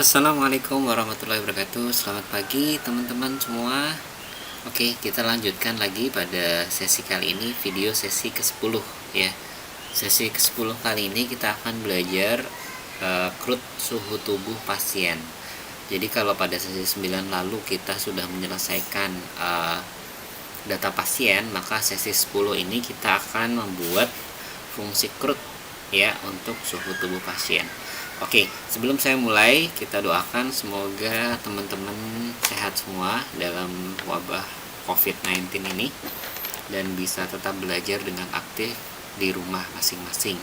Assalamualaikum warahmatullahi wabarakatuh. Selamat pagi teman-teman semua. Oke, kita lanjutkan lagi pada sesi kali ini, video sesi ke-10 ya. Sesi ke-10 kali ini kita akan belajar CRUD suhu tubuh pasien. Jadi kalau pada sesi 9 lalu kita sudah menyelesaikan data pasien, maka sesi 10 ini kita akan membuat fungsi CRUD ya untuk suhu tubuh pasien. Oke, sebelum saya mulai, kita doakan semoga teman-teman sehat semua dalam wabah COVID-19 ini dan bisa tetap belajar dengan aktif di rumah masing-masing.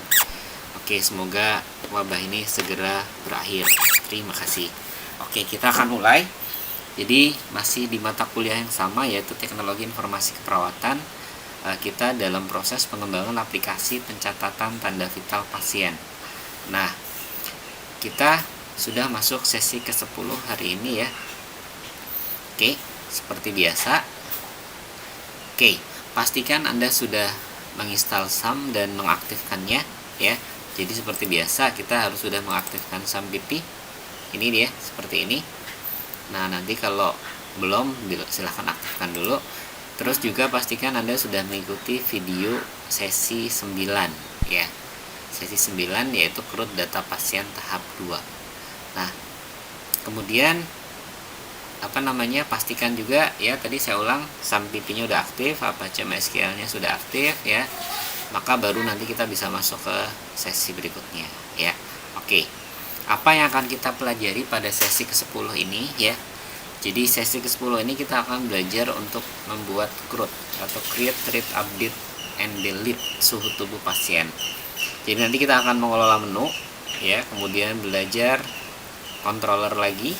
Oke, semoga wabah ini segera berakhir. Terima kasih. Oke, kita akan mulai. Jadi masih di mata kuliah yang sama, yaitu Teknologi Informasi Keperawatan. Kita dalam proses pengembangan aplikasi pencatatan tanda vital pasien. Nah, kita sudah masuk sesi ke-10 hari ini ya. Oke, seperti biasa. Oke, pastikan Anda sudah menginstal SAM dan mengaktifkannya ya. Jadi seperti biasa kita harus sudah mengaktifkan SAM BP. Ini dia, seperti ini. Nah, nanti kalau belum silahkan aktifkan dulu. Terus juga pastikan Anda sudah mengikuti video sesi 9 ya. Sesi 9 yaitu CRUD data pasien tahap 2. Nah, kemudian pastikan juga ya, tadi saya ulang, SAM PP-nya udah aktif, Apache MySQL-nya sudah aktif ya. Maka baru nanti kita bisa masuk ke sesi berikutnya ya. Oke. Apa yang akan kita pelajari pada sesi ke-10 ini ya? Jadi sesi ke-10 ini kita akan belajar untuk membuat CRUD atau Create, Read, Update, and Delete suhu tubuh pasien. Jadi nanti kita akan mengelola menu ya, kemudian belajar controller lagi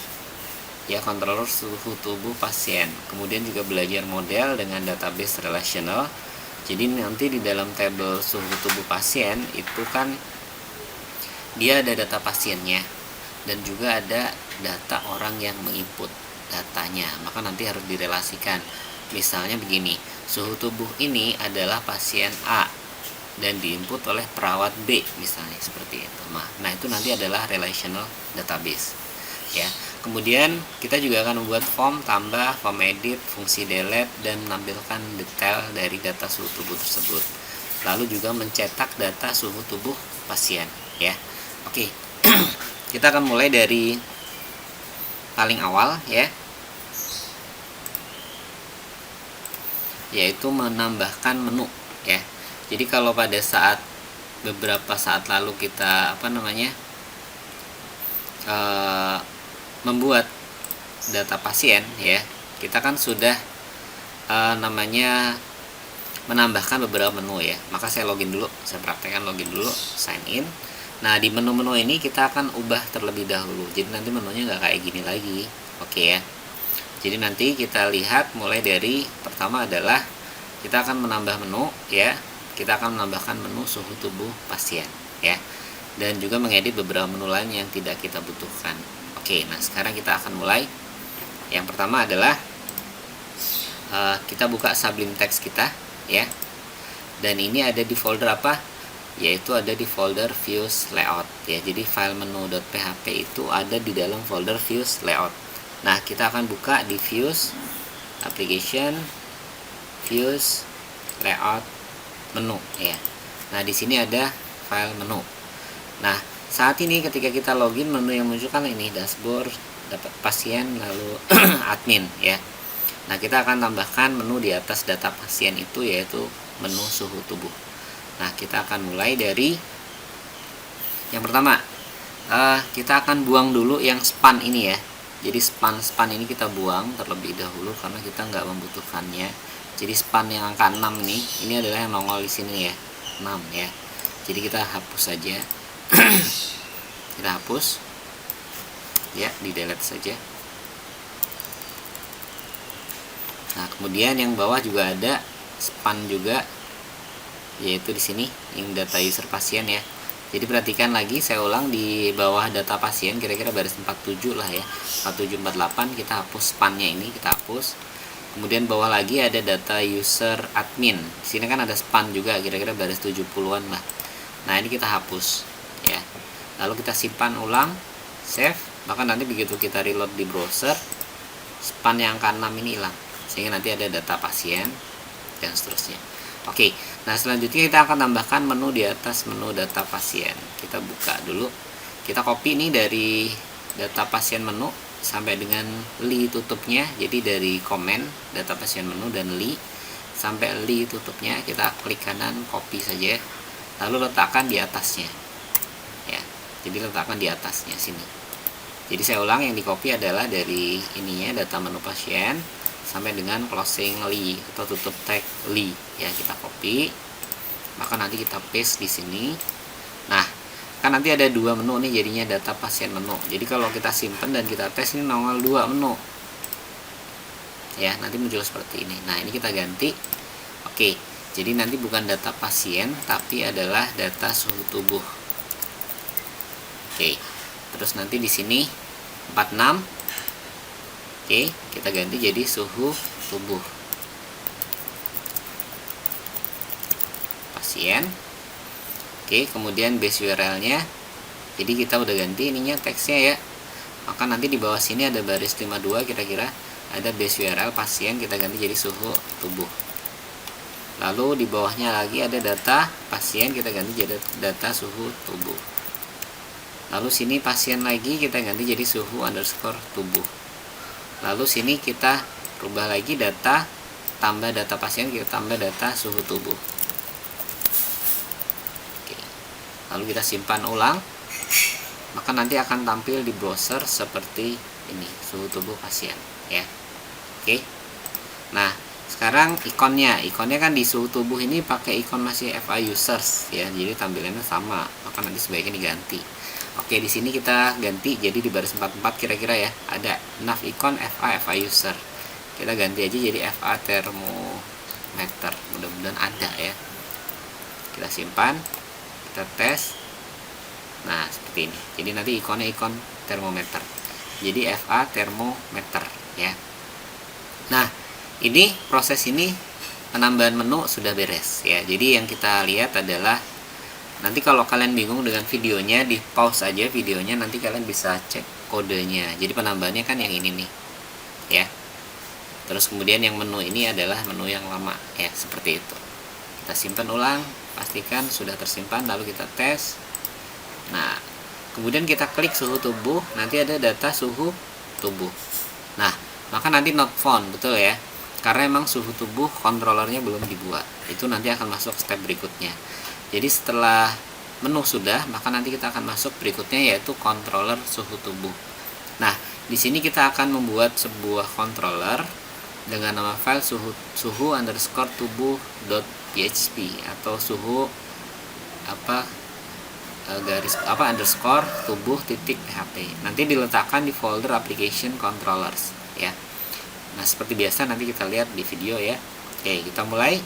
ya, controller suhu tubuh pasien. Kemudian juga belajar model dengan database relational. Jadi nanti di dalam tabel suhu tubuh pasien itu kan dia ada data pasiennya dan juga ada data orang yang menginput datanya. Maka nanti harus direlasikan. Misalnya begini, suhu tubuh ini adalah pasien A dan diinput oleh perawat B misalnya, seperti itu. Nah, itu nanti adalah relational database ya. Kemudian kita juga akan membuat form tambah, form edit, fungsi delete, dan menampilkan detail dari data suhu tubuh tersebut. Lalu juga mencetak data suhu tubuh pasien ya. Oke. Kita akan mulai dari paling awal ya, yaitu menambahkan menu ya. Jadi kalau pada beberapa saat lalu kita membuat data pasien ya, kita kan sudah menambahkan beberapa menu ya. Maka saya login dulu, saya praktekkan login dulu, sign in. Nah, di menu-menu ini kita akan ubah terlebih dahulu. Jadi nanti menunya nggak kayak gini lagi. Oke ya. Jadi nanti kita lihat mulai dari pertama adalah kita akan menambah menu ya. Kita akan menambahkan menu suhu tubuh pasien ya, dan juga mengedit beberapa menu lain yang tidak kita butuhkan. Oke, nah sekarang kita akan mulai. Yang pertama adalah kita buka Sublime Text kita ya, dan ini ada di folder apa? Yaitu ada di folder views layout ya. Jadi file menu.php itu ada di dalam folder views layout. Nah, kita akan buka di views application, views layout, menu ya. Nah, di sini ada file menu. Nah, saat ini ketika kita login, menu yang muncul kan ini dashboard, dapat pasien, lalu admin ya. Nah, kita akan tambahkan menu di atas data pasien itu, yaitu menu suhu tubuh. Nah, kita akan mulai dari yang pertama. Kita akan buang dulu yang span ini ya. Jadi span ini kita buang terlebih dahulu karena kita nggak membutuhkannya. Jadi span yang angka 6 ini adalah yang nongol di sini ya, 6 ya. Jadi kita hapus saja. Kita hapus ya, di delete saja. Nah, kemudian yang bawah juga ada span juga, yaitu di sini yang data user pasien ya. Jadi perhatikan lagi, saya ulang, di bawah data pasien kira-kira baris 47 lah ya, 4748. Kita hapus spannya ini, kita hapus. Kemudian bawah lagi ada data user admin. Di sini kan ada span juga, kira-kira baris 70-an lah. Nah, ini kita hapus ya. Lalu kita simpan ulang, save, maka nanti begitu kita reload di browser, span yang angka 6 ini hilang, sehingga nanti ada data pasien dan seterusnya. Oke, nah selanjutnya kita akan tambahkan menu di atas menu data pasien. Kita buka dulu, kita copy ini dari data pasien menu sampai dengan li tutupnya. Jadi dari komen data pasien menu dan li sampai li tutupnya, kita klik kanan, copy saja, lalu letakkan di atasnya ya. Jadi letakkan di atasnya sini. Jadi saya ulang, yang di copy adalah dari ininya data menu pasien sampai dengan closing li atau tutup tag li ya, kita copy, maka nanti kita paste di sini. Nah, kan nanti ada dua menu nih jadinya, data pasien menu. Jadi kalau kita simpan dan kita tes, ini nongol dua menu ya, nanti muncul seperti ini. Nah, ini kita ganti. Oke, jadi nanti bukan data pasien tapi adalah data suhu tubuh. Oke, terus nanti di sini 46. Oke, kita ganti jadi suhu tubuh pasien. Oke, kemudian base URL-nya. Jadi kita udah ganti ininya teksnya ya. Maka nanti di bawah sini ada baris 52 kira-kira, ada base URL pasien, kita ganti jadi suhu tubuh. Lalu di bawahnya lagi ada data pasien, kita ganti jadi data suhu tubuh. Lalu sini pasien lagi, kita ganti jadi suhu underscore tubuh. Lalu sini kita rubah lagi data, tambah data pasien, kita tambah data suhu tubuh. Oke. Lalu kita simpan ulang, maka nanti akan tampil di browser seperti ini, suhu tubuh pasien ya. Oke. Nah, sekarang ikonnya kan di suhu tubuh ini pakai ikon masih FA users ya, jadi tampilannya sama, maka nanti sebaiknya diganti. Oke, di sini kita ganti jadi di baris 44 kira-kira ya, ada nav icon FA user. Kita ganti aja jadi FA thermometer. Mudah-mudahan ada ya. Kita simpan, kita tes. Nah, seperti ini. Jadi nanti ikonnya ikon thermometer. Jadi FA thermometer ya. Nah, ini proses ini penambahan menu sudah beres ya. Jadi yang kita lihat adalah, nanti kalau kalian bingung dengan videonya, di pause aja videonya, nanti kalian bisa cek kodenya. Jadi penambahannya kan yang ini nih ya. Terus kemudian yang menu ini adalah menu yang lama ya, seperti itu. Kita simpan ulang, pastikan sudah tersimpan, lalu kita tes. Nah, kemudian kita klik suhu tubuh, nanti ada data suhu tubuh. Nah, maka nanti not found, betul ya, karena emang suhu tubuh controllernya belum dibuat. Itu nanti akan masuk step berikutnya. Jadi setelah menu sudah, maka nanti kita akan masuk berikutnya, yaitu controller suhu tubuh. Nah, di sini kita akan membuat sebuah controller dengan nama file suhu underscore tubuh.php atau suhu underscore tubuh titik php. Nanti diletakkan di folder application controllers ya. Nah, seperti biasa nanti kita lihat di video ya. Oke, kita mulai.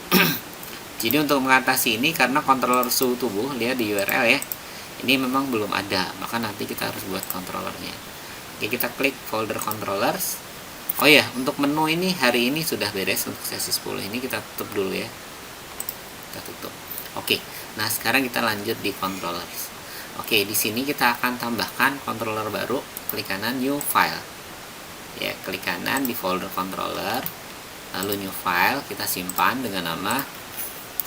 Jadi untuk mengatasi ini, karena controller suhu tubuh, lihat di URL ya, ini memang belum ada, maka nanti kita harus buat controllernya. Oke, kita klik folder controllers. Oh ya, untuk menu ini hari ini sudah beres. Untuk sesi 10 ini kita tutup dulu ya. Kita tutup. Oke, nah sekarang kita lanjut di controllers. Oke, di sini kita akan tambahkan controller baru. Klik kanan new file. Ya, klik kanan di folder controller, lalu new file, kita simpan dengan nama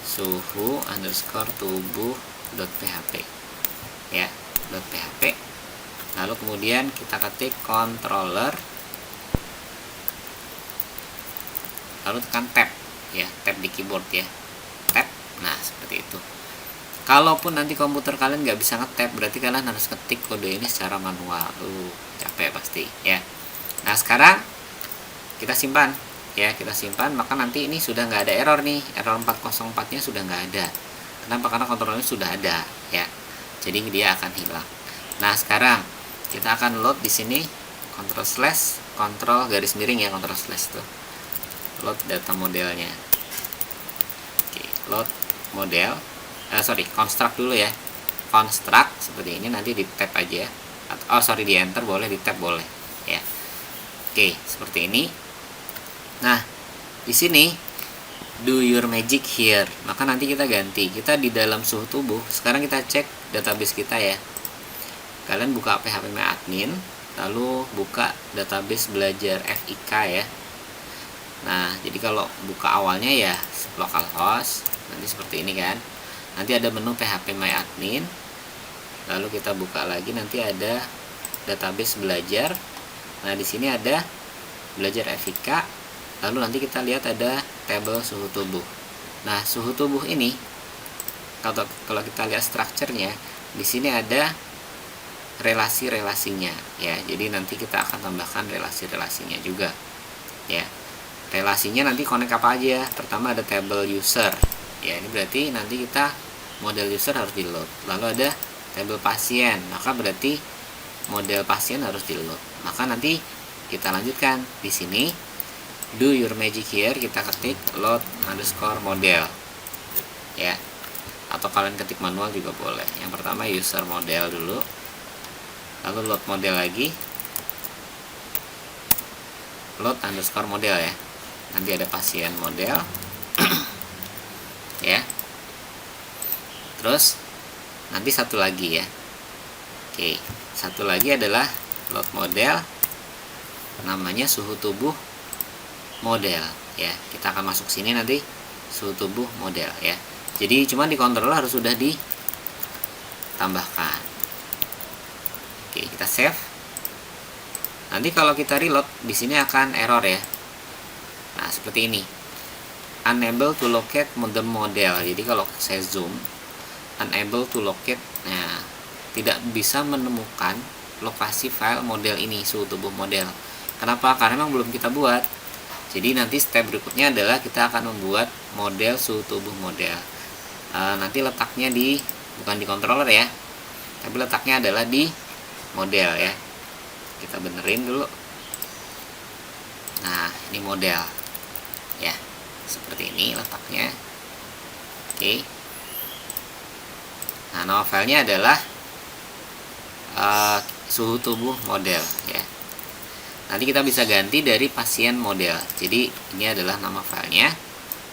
suhu underscore tubuh.php ya, .php. Lalu kemudian kita ketik controller, lalu tekan tab ya, tab di keyboard ya, tab. Nah, seperti itu. Kalaupun nanti komputer kalian nggak bisa nge-tab, berarti kalian harus ketik kode ini secara manual. Capek pasti ya. Nah, sekarang kita simpan ya, kita simpan, maka nanti ini sudah nggak ada error nih, error 404 nya sudah nggak ada. Kenapa? Karena kontrolnya sudah ada ya, jadi dia akan hilang. Nah, sekarang kita akan load di sini control garis miring ya, control slash tuh, load data modelnya. Oke, load model, construct dulu ya, construct seperti ini, nanti di tab aja, di enter boleh, di tab boleh ya. Oke, seperti ini. Nah, di sini do your magic here. Maka nanti kita ganti. Kita di dalam suhu tubuh. Sekarang kita cek database kita ya. Kalian buka PHP admin. lalu buka database belajar FIK ya. Nah, jadi kalau buka awalnya ya localhost, nanti seperti ini kan. Nanti ada menu phpMyAdmin, lalu kita buka lagi, nanti ada database belajar. Nah, di sini ada belajar FIK, lalu nanti kita lihat ada tabel suhu tubuh. Nah, suhu tubuh ini kalau kita lihat strukturnya, di sini ada relasi-relasinya ya. Jadi nanti kita akan tambahkan relasi-relasinya juga ya. Relasinya nanti connect apa aja. Pertama ada table user ya, ini berarti nanti kita model user harus di load. Lalu ada table pasien, maka berarti model pasien harus di load. Maka nanti kita lanjutkan di sini, do your magic here, kita ketik load underscore model ya, atau kalian ketik manual juga boleh. Yang pertama user model dulu, lalu load model lagi, load underscore model ya, nanti ada pasien model ya. Terus nanti satu lagi ya. Oke, satu lagi adalah load model, namanya suhu tubuh model ya. Kita akan masuk sini nanti suhu tubuh model ya. Jadi cuma di controller harus sudah ditambahkan. Oke, kita save. Nanti kalau kita reload di sini akan error ya. Nah, seperti ini. Unable to locate the model. Jadi kalau saya zoom, unable to locate, nah, tidak bisa menemukan lokasi file model ini, suhu tubuh model. Kenapa? Karena memang belum kita buat. Jadi nanti step berikutnya adalah kita akan membuat model suhu tubuh model. Nanti letaknya bukan di controller ya, tapi letaknya adalah di model ya. Kita benerin dulu. Nah, ini model ya, seperti ini letaknya. Oke. Nah, nama filenya adalah suhu tubuh model ya. Nanti kita bisa ganti dari pasien model. Jadi ini adalah nama filenya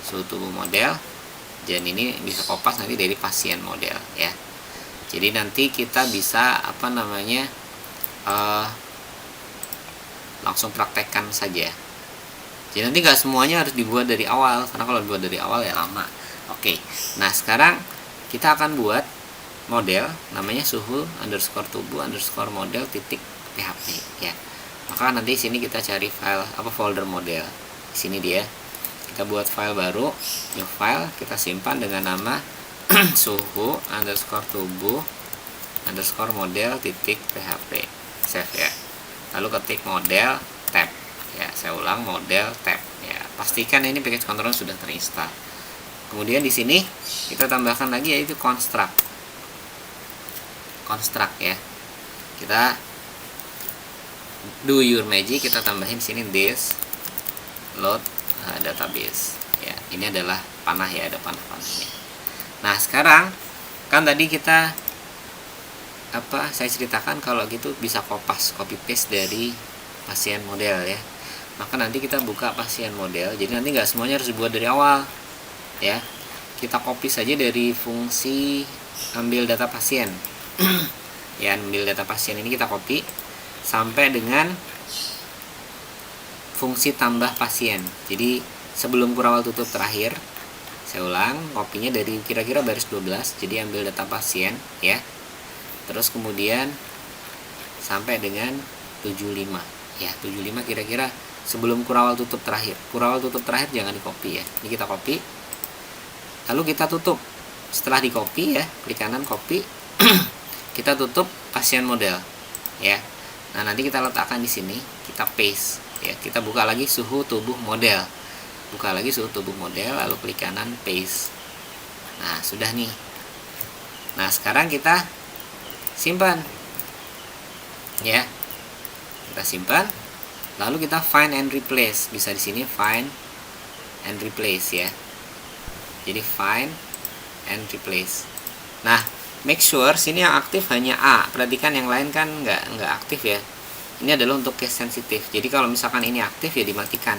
suhu tubuh model, dan ini bisa kopas nanti dari pasien model ya. Jadi nanti kita bisa langsung praktekkan saja. Jadi nanti nggak semuanya harus dibuat dari awal, karena kalau dibuat dari awal ya lama. Oke, nah sekarang kita akan buat model namanya suhu underscore tubuh underscore model titik php ya. Maka nanti sini kita cari file folder model. Di sini dia. Kita buat file baru, new file, kita simpan dengan nama suhu underscore tubuh underscore model titik php. Save ya. Lalu ketik model tab ya. Saya ulang, model tab ya. Pastikan ini package controller sudah terinstall. Kemudian di sini kita tambahkan lagi yaitu construct ya. Kita do your magic, kita tambahin sini this load database ya. Ini adalah panah ya, ada panah-panahnya. Nah, sekarang kan tadi kita saya ceritakan kalau gitu bisa copy paste dari pasien model ya. Maka nanti kita buka pasien model. Jadi nanti nggak semuanya harus dibuat dari awal ya. Kita copy saja dari fungsi ambil data pasien ya, ambil data pasien ini kita copy sampai dengan fungsi tambah pasien. Jadi sebelum kurawal tutup terakhir, saya ulang, kopinya dari kira-kira baris 12. Jadi ambil data pasien ya, terus kemudian sampai dengan 75 ya. 75 kira-kira sebelum kurawal tutup terakhir. Kurawal tutup terakhir jangan di copy ya. Ini kita copy, lalu kita tutup. Setelah di copy ya, klik kanan copy kita tutup pasien model ya. Nah, nanti kita letakkan di sini, kita paste ya. Kita buka lagi suhu tubuh model. Buka lagi suhu tubuh model, lalu klik kanan paste. Nah, sudah nih. Nah, sekarang kita simpan ya. Kita simpan. Lalu kita find and replace. Bisa di sini find and replace ya. Jadi find and replace. Nah, make sure sini yang aktif hanya A. Perhatikan yang lain kan nggak aktif ya. Ini adalah untuk case sensitif. Jadi kalau misalkan ini aktif ya dimatikan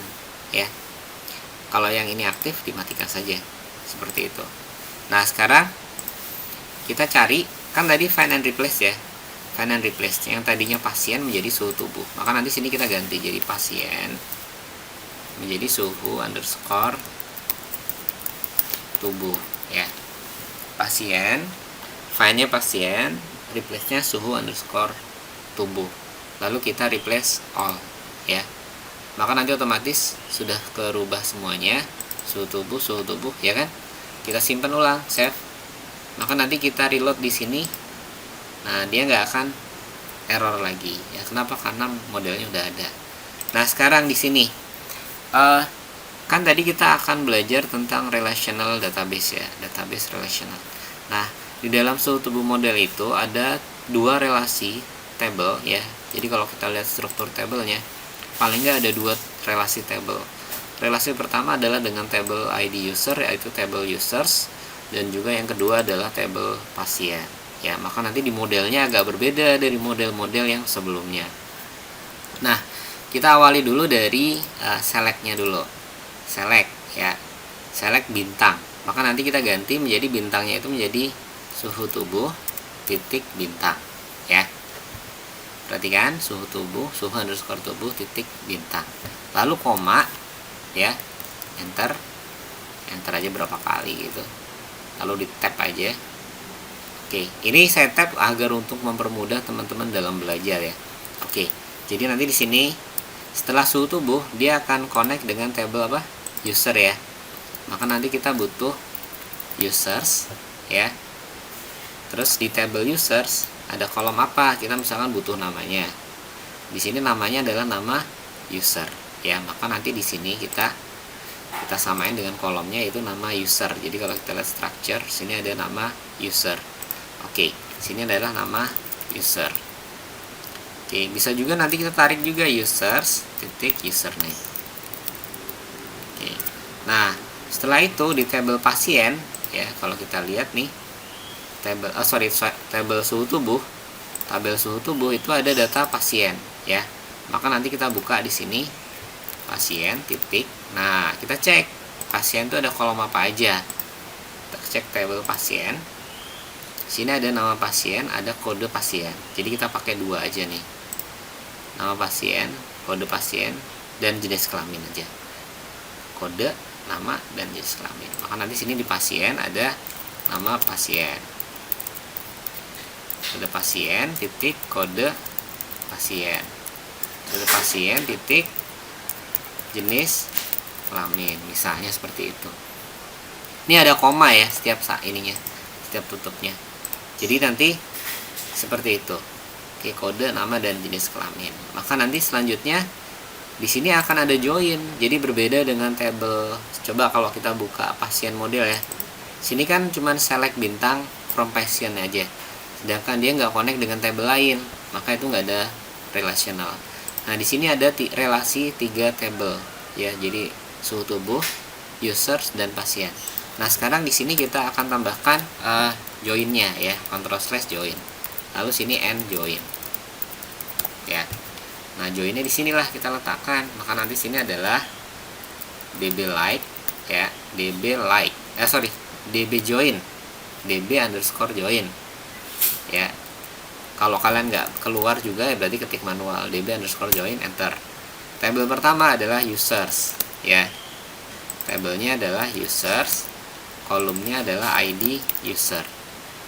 ya. Kalau yang ini aktif dimatikan saja. Seperti itu. Nah, sekarang kita cari, kan tadi find and replace ya. kan yang replace yang tadinya pasien menjadi suhu tubuh. Maka nanti sini kita ganti jadi pasien menjadi suhu underscore tubuh ya. Pasien, filenya pasien, replace-nya suhu underscore tubuh. Lalu kita replace all ya. Maka nanti otomatis sudah kerubah semuanya, suhu tubuh ya kan. Kita simpan ulang, save. Maka nanti kita reload di sini. Nah, dia nggak akan error lagi ya. Kenapa? Karena modelnya udah ada. Nah, sekarang di sini kan tadi kita akan belajar tentang relational database ya, database relational. Nah, di dalam suhu tubuh model itu ada dua relasi table ya. Jadi kalau kita lihat struktur tabelnya, paling nggak ada dua relasi table. Relasi pertama adalah dengan table ID user, yaitu table users, dan juga yang kedua adalah table pasien ya. Maka nanti di modelnya agak berbeda dari model-model yang sebelumnya. Nah, kita awali dulu dari selectnya dulu. Select ya, select bintang. Maka nanti kita ganti menjadi bintangnya itu menjadi suhu tubuh titik bintang ya. Perhatikan, suhu tubuh, suhu underscore tubuh titik bintang. Lalu koma ya, enter aja berapa kali gitu. Lalu di tab aja. Oke, ini saya tab agar untuk mempermudah teman-teman dalam belajar ya. Oke, jadi nanti di sini setelah suhu tubuh dia akan connect dengan table apa? User ya. Maka nanti kita butuh users ya. Terus di table users ada kolom apa? Kita misalkan butuh namanya. Di sini namanya adalah nama user ya. Maka nanti di sini kita samain dengan kolomnya itu nama user. Jadi kalau kita lihat structure, sini ada nama user. Oke, sini adalah nama user. Oke, bisa juga nanti kita tarik juga users titik username. Oke. Nah, setelah itu di table pasien ya, kalau kita lihat nih table suhu tubuh. Tabel suhu tubuh itu ada data pasien ya. Maka nanti kita buka di sini pasien titik. Nah, kita cek pasien itu ada kolom apa aja. Kita cek table pasien. Sini ada nama pasien, ada kode pasien. Jadi kita pakai dua aja nih. Nama pasien, kode pasien, dan jenis kelamin aja. Kode, nama, dan jenis kelamin. Maka nanti sini di pasien ada nama pasien. Kode pasien titik kode pasien. Kode pasien titik jenis kelamin. Misalnya seperti itu. Ini ada koma ya setiap ininya, setiap tutupnya. Jadi nanti seperti itu. Oke, kode, nama, dan jenis kelamin. Maka nanti selanjutnya di sini akan ada join. Jadi berbeda dengan table. Coba kalau kita buka pasien model ya. Sini kan cuma select bintang from pasien aja. Sedangkan dia nggak connect dengan table lain. Maka itu nggak ada relational. Nah, di sini ada relasi 3 table ya. Jadi suhu tubuh, users, dan pasien. Nah, sekarang di sini kita akan tambahkan joinnya ya, Ctrl/join. Lalu sini end join. Ya. Nah, joinnya di sinilah kita letakkan. Maka nanti sini adalah db like ya, db join, db underscore join. Ya. Kalau kalian nggak keluar juga ya berarti ketik manual db underscore join, enter. Tabel pertama adalah users ya. Tabelnya adalah users, kolomnya adalah ID user.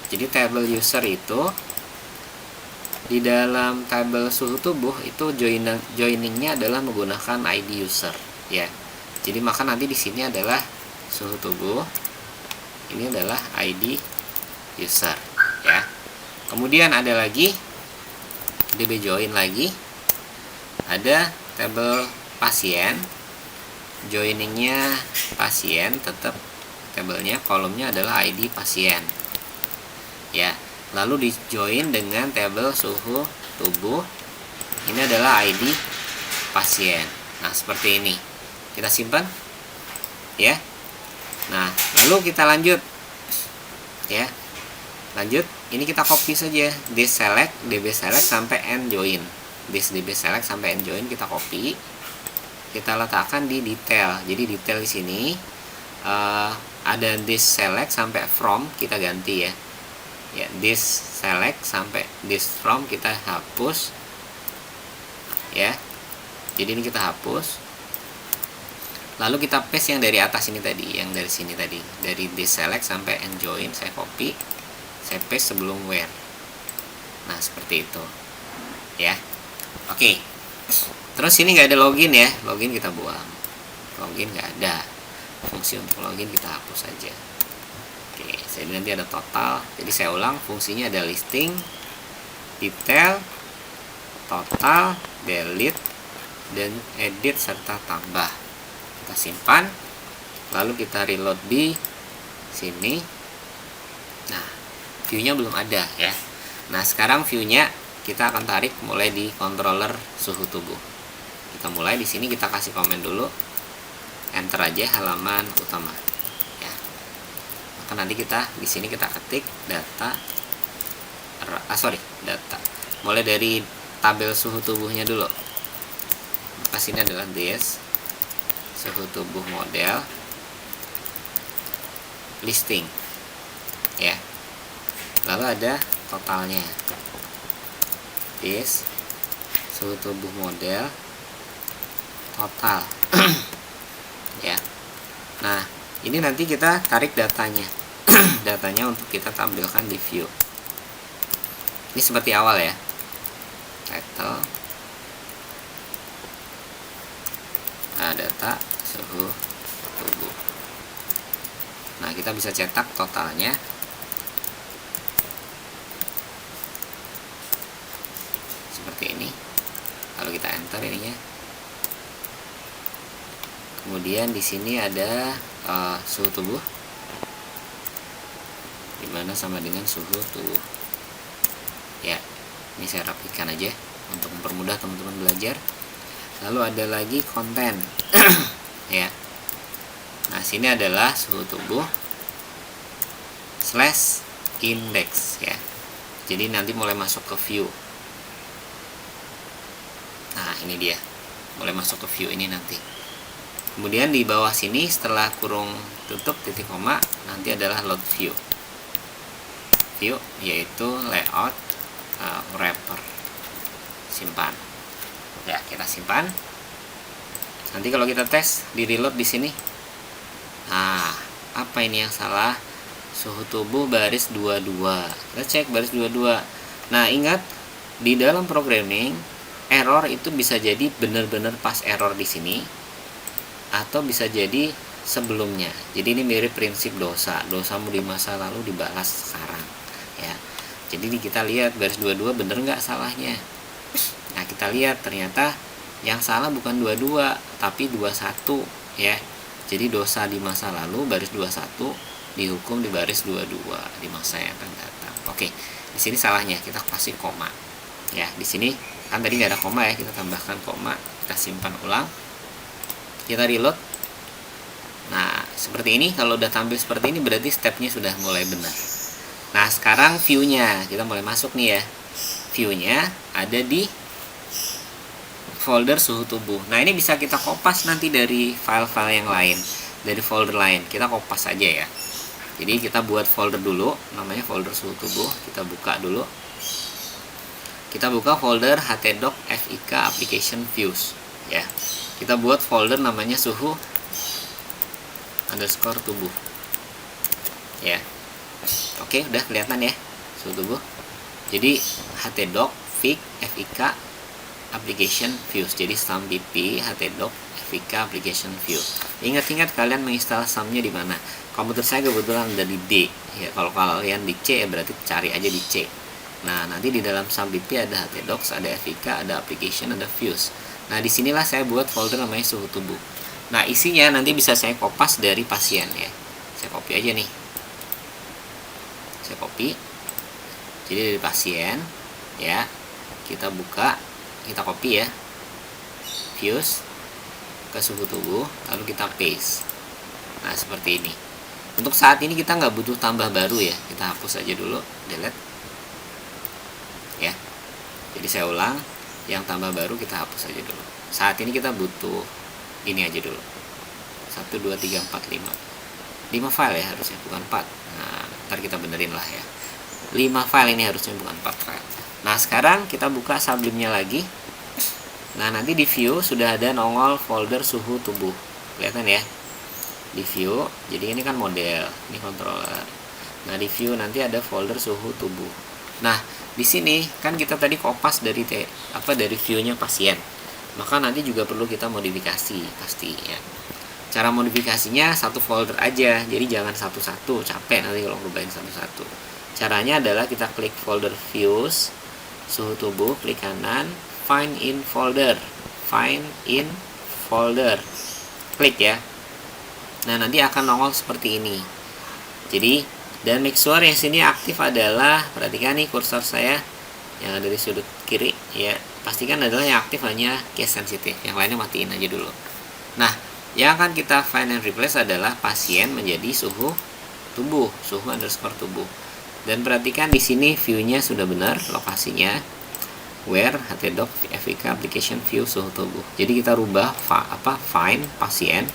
Jadi tabel user itu di dalam tabel suhu tubuh itu joiningnya adalah menggunakan ID user ya. Jadi maka nanti di sini adalah suhu tubuh, ini adalah ID user ya. Kemudian ada lagi db join lagi, ada tabel pasien, joiningnya pasien tetap tabelnya, kolomnya adalah ID pasien ya. Lalu di join dengan tabel suhu tubuh, ini adalah ID pasien. Nah, seperti ini kita simpan ya. Nah, lalu kita lanjut ya. Lanjut, ini kita copy saja this select, db select sampai end join. This db select sampai end join kita copy, kita letakkan di detail. Jadi detail di sini ada this select sampai from kita ganti ya. ya. This select sampai this from kita hapus ya. Jadi ini kita hapus, lalu kita paste yang dari atas ini tadi, yang dari sini tadi, dari this select sampai and join, saya copy, saya paste sebelum where. Nah seperti itu ya. Oke, terus ini nggak ada login ya, login kita buang, login nggak ada, fungsi untuk login kita hapus saja. Oke, jadi nanti ada total. Jadi saya ulang, fungsinya ada listing, detail, total, delete, dan edit serta tambah. Kita simpan, lalu kita reload di sini. Nah, view-nya belum ada ya. Nah, sekarang view-nya kita akan tarik mulai di controller suhu tubuh. Kita mulai di sini, kita kasih komen dulu, enter aja halaman utama. Ya. Maka nanti kita di sini kita ketik data, data. Mulai dari tabel suhu tubuhnya dulu. Maka sini adalah this suhu tubuh model listing ya. Lalu ada totalnya, this suhu tubuh model total ya. Nah ini nanti kita tarik datanya datanya untuk kita tampilkan di view. Ini seperti awal ya, title, nah data suhu tubuh. Nah kita bisa cetak totalnya, seperti ini. Kalau kita enter ininya, kemudian di sini ada suhu tubuh, dimana sama dengan suhu tubuh ya. Ini saya rapikan aja untuk mempermudah teman-teman belajar. Lalu ada lagi konten ya. Nah sini adalah suhu tubuh slash index ya. Jadi nanti mulai masuk ke view. Nah ini dia, mulai masuk ke view ini nanti. Kemudian di bawah sini setelah kurung tutup titik koma, nanti adalah load view. View yaitu layout wrapper. Simpan. Ya, kita simpan. Nanti kalau kita tes di reload di sini. Nah, apa ini yang salah? Suhu tubuh baris 22. Kita cek baris 22. Nah, ingat di dalam programming error itu bisa jadi benar-benar pas error di sini atau bisa jadi sebelumnya. Jadi ini mirip prinsip dosa. Dosamu di masa lalu dibalas sekarang, ya. Jadi kita lihat baris 22 bener nggak salahnya. Nah kita lihat ternyata yang salah bukan 22 tapi 21 ya. Jadi dosa di masa lalu baris 21 dihukum di baris 22 di masa yang akan datang. Oke, di sini salahnya kita kasih koma. Ya, di sini kan tadi nggak ada koma ya, kita tambahkan koma, kita simpan ulang. Kita reload. Nah, seperti ini. Kalau udah tampil seperti ini berarti stepnya sudah mulai benar. Nah sekarang view-nya kita mulai masuk nih ya. View-nya ada di folder suhu tubuh. Nah ini bisa kita kopas nanti dari file-file yang lain, dari folder lain. Kita kopas aja ya. Jadi kita buat folder dulu, namanya folder suhu tubuh. Kita buka dulu. Kita buka folder htdoc fik application views ya. Kita buat folder namanya suhu underscore tubuh ya. Oke, udah kelihatan ya suhu tubuh. Jadi htdoc fik application views. Jadi SUMDP htdoc fik application view. Ingat-ingat kalian menginstal SUM-nya di mana? Komputer saya kebetulan ada di D. Ya, kalau kalian di C ya berarti cari aja di C. Nah, nanti di dalam SUMDP ada htdoc, ada fik, ada application, ada views. Nah, disinilah saya buat folder namanya suhu tubuh. Nah, isinya nanti bisa saya kopas dari pasien ya. Saya copy aja nih. Saya copy, jadi dari pasien ya, kita buka, kita copy ya, views ke suhu tubuh, lalu kita paste. Nah seperti ini. Untuk saat ini kita nggak butuh tambah baru ya, kita hapus aja dulu, delete ya. Jadi saya ulang, yang tambah baru kita hapus aja dulu. Saat ini kita butuh ini aja dulu, 1, 2, 3, 4, 5 file ya harusnya, bukan 4. Nah ntar kita benerin lah ya. 5 file ini harusnya, bukan 4 file. Nah sekarang kita buka Sublimnya lagi. Nah nanti di view sudah ada nongol folder suhu tubuh, kelihatan ya di view. Jadi ini kan model, ini controller. Nah di view nanti ada folder suhu tubuh. Nah di sini kan kita tadi kopas dari dari viewnya pasien, maka nanti juga perlu kita modifikasi pasti ya. Cara modifikasinya satu folder aja, jadi jangan satu-satu, capek nanti kalau ngubahin satu-satu. Caranya adalah kita klik folder views suhu tubuh, klik kanan, find in folder, klik ya. Nah nanti akan nongol seperti ini. Jadi dan make sure yang sini aktif adalah, perhatikan nih kursor saya yang ada di sudut kiri ya, pastikan adalah yang aktif hanya case sensitive, yang lainnya matiin aja dulu. Nah yang akan kita find and replace adalah pasien menjadi suhu tubuh, suhu underscore tubuh. Dan perhatikan di sini view-nya sudah benar lokasinya, where htdoc fvk application view suhu tubuh. Jadi kita rubah find pasien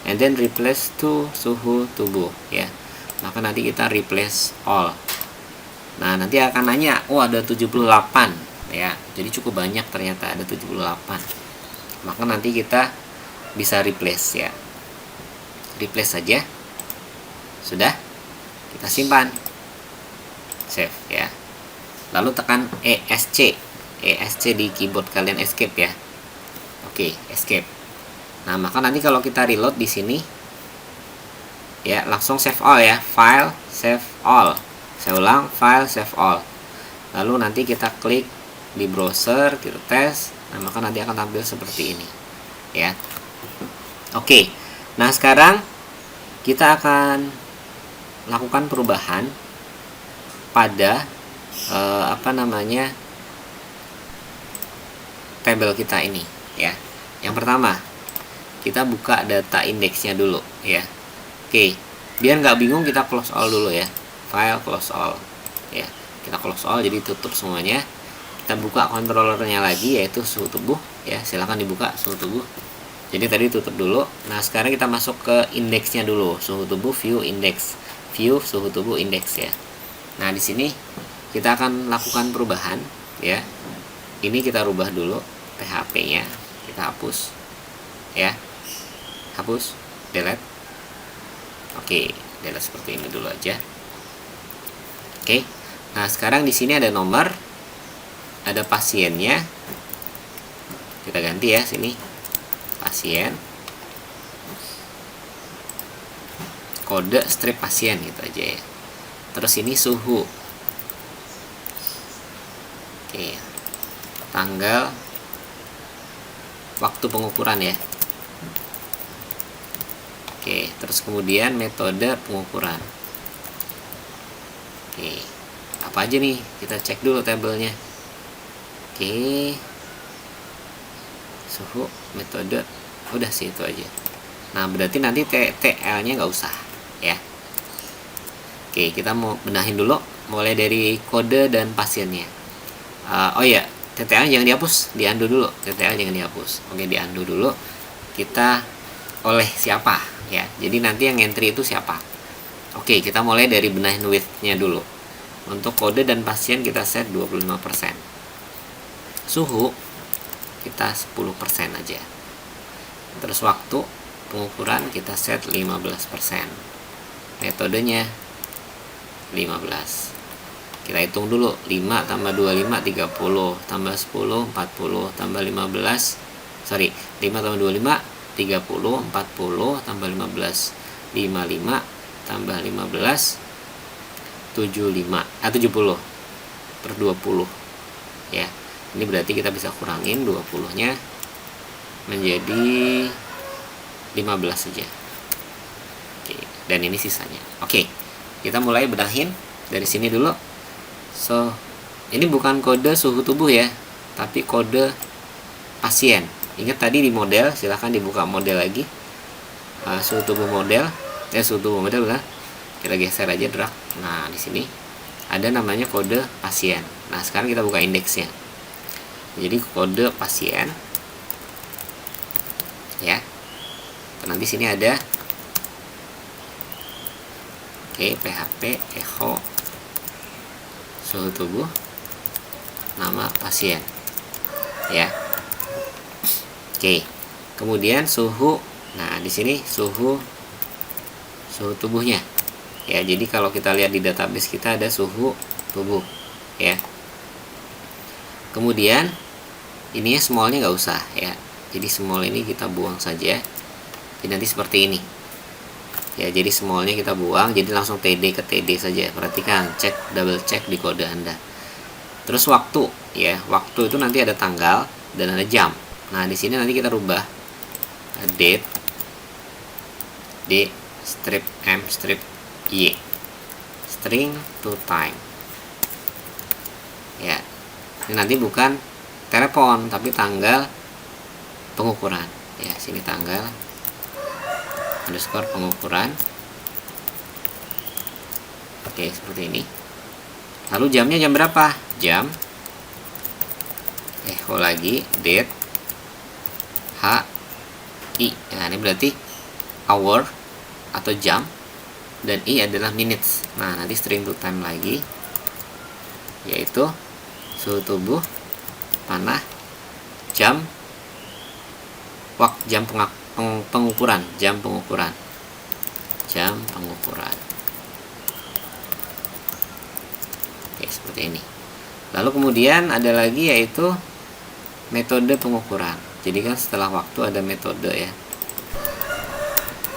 and then replace to suhu tubuh ya. Maka nanti kita replace all. Nah nanti akan nanya, oh ada 78 ya, jadi cukup banyak ternyata, ada 78. Maka nanti kita bisa replace ya, replace saja. Sudah, kita simpan, save ya. Lalu tekan ESC di keyboard kalian, escape ya. Oke, escape. Nah maka nanti kalau kita reload di sini ya, langsung save all ya, file save all. Saya ulang, file save all. Lalu nanti kita klik di browser, kita tes. Nah maka nanti akan tampil seperti ini ya. Oke, nah sekarang kita akan lakukan perubahan pada tabel kita ini ya. Yang pertama kita buka data indeksnya dulu ya. Oke, biar nggak bingung kita close all dulu ya, file close all ya. Kita close all, jadi tutup semuanya. Kita buka controllernya lagi, yaitu suhu tubuh ya. Silahkan dibuka suhu tubuh. Jadi tadi tutup dulu. Nah sekarang kita masuk ke indeksnya dulu, suhu tubuh view index, view suhu tubuh index ya. Nah di sini kita akan lakukan perubahan ya. Ini kita rubah dulu PHP-nya, kita hapus ya, hapus, delete. Oke, delete seperti ini dulu aja. Oke, nah sekarang di sini ada nomor, ada pasiennya. Kita ganti ya, sini pasien, kode strip pasien gitu aja ya. Terus ini suhu. Oke, tanggal, waktu pengukuran ya. Oke, terus kemudian metode pengukuran. Oke, apa aja nih? Kita cek dulu tabelnya. Oke, suhu, metode, udah sih itu aja. Nah berarti nanti TL-nya nggak usah ya. Oke, kita mau benahin dulu, mulai dari kode dan pasiennya. Oh ya, TTL jangan dihapus, di-undo dulu. TTL jangan dihapus. Oke, di-undo dulu. Kita oleh siapa ya, jadi nanti yang entry itu siapa. Oke, kita mulai dari benahin width-nya dulu. Untuk kode dan pasien kita set 25%. Suhu kita 10% aja. Terus waktu pengukuran kita set 15%. Metodenya 15. Kita hitung dulu, 5 tambah 25 30, tambah 10 40, tambah 15, 5 tambah 25 30, 40, tambah 15, 55, tambah 15, 70 per 20 ya. Ini berarti kita bisa kurangin 20 nya menjadi 15 saja. Oke, dan ini sisanya. Oke, kita mulai bedahin dari sini dulu. So, ini bukan kode suhu tubuh ya, tapi kode pasien. Ingat tadi di model, silahkan dibuka model lagi. Suhu tubuh model, suhu tubuh model lah. Kita geser aja drag. Nah, di sini ada namanya kode pasien. Nah, sekarang kita buka indeksnya. Jadi kode pasien ya. Nanti sini ada PHP echo suhu tubuh, nama pasien, ya. Oke, kemudian suhu. Nah, di sini suhu tubuhnya, ya. Jadi kalau kita lihat di database kita ada suhu tubuh, ya. Kemudian ininya smallnya nggak usah, ya. Jadi small ini kita buang saja. Jadi nanti seperti ini, ya. Jadi smallnya kita buang, jadi langsung TD ke TD saja. Perhatikan, double check di kode Anda. Terus waktu, ya. Waktu itu nanti ada tanggal dan ada jam. Nah, di sini nanti kita rubah date D strip M strip Y, string to time, ya. Ini nanti bukan telepon tapi tanggal pengukuran, ya. Sini tanggal underscore pengukuran. Oke, seperti ini. Lalu jamnya jam berapa? Jam echo lagi date H I. Nah, ini berarti hour atau jam, dan I adalah minutes. Nah, nanti string to time lagi, yaitu suhu tubuh, panah, jam, pengukuran, jam pengukuran. Oke, seperti ini. Lalu kemudian ada lagi yaitu metode pengukuran. Jadi kan setelah waktu ada metode, ya.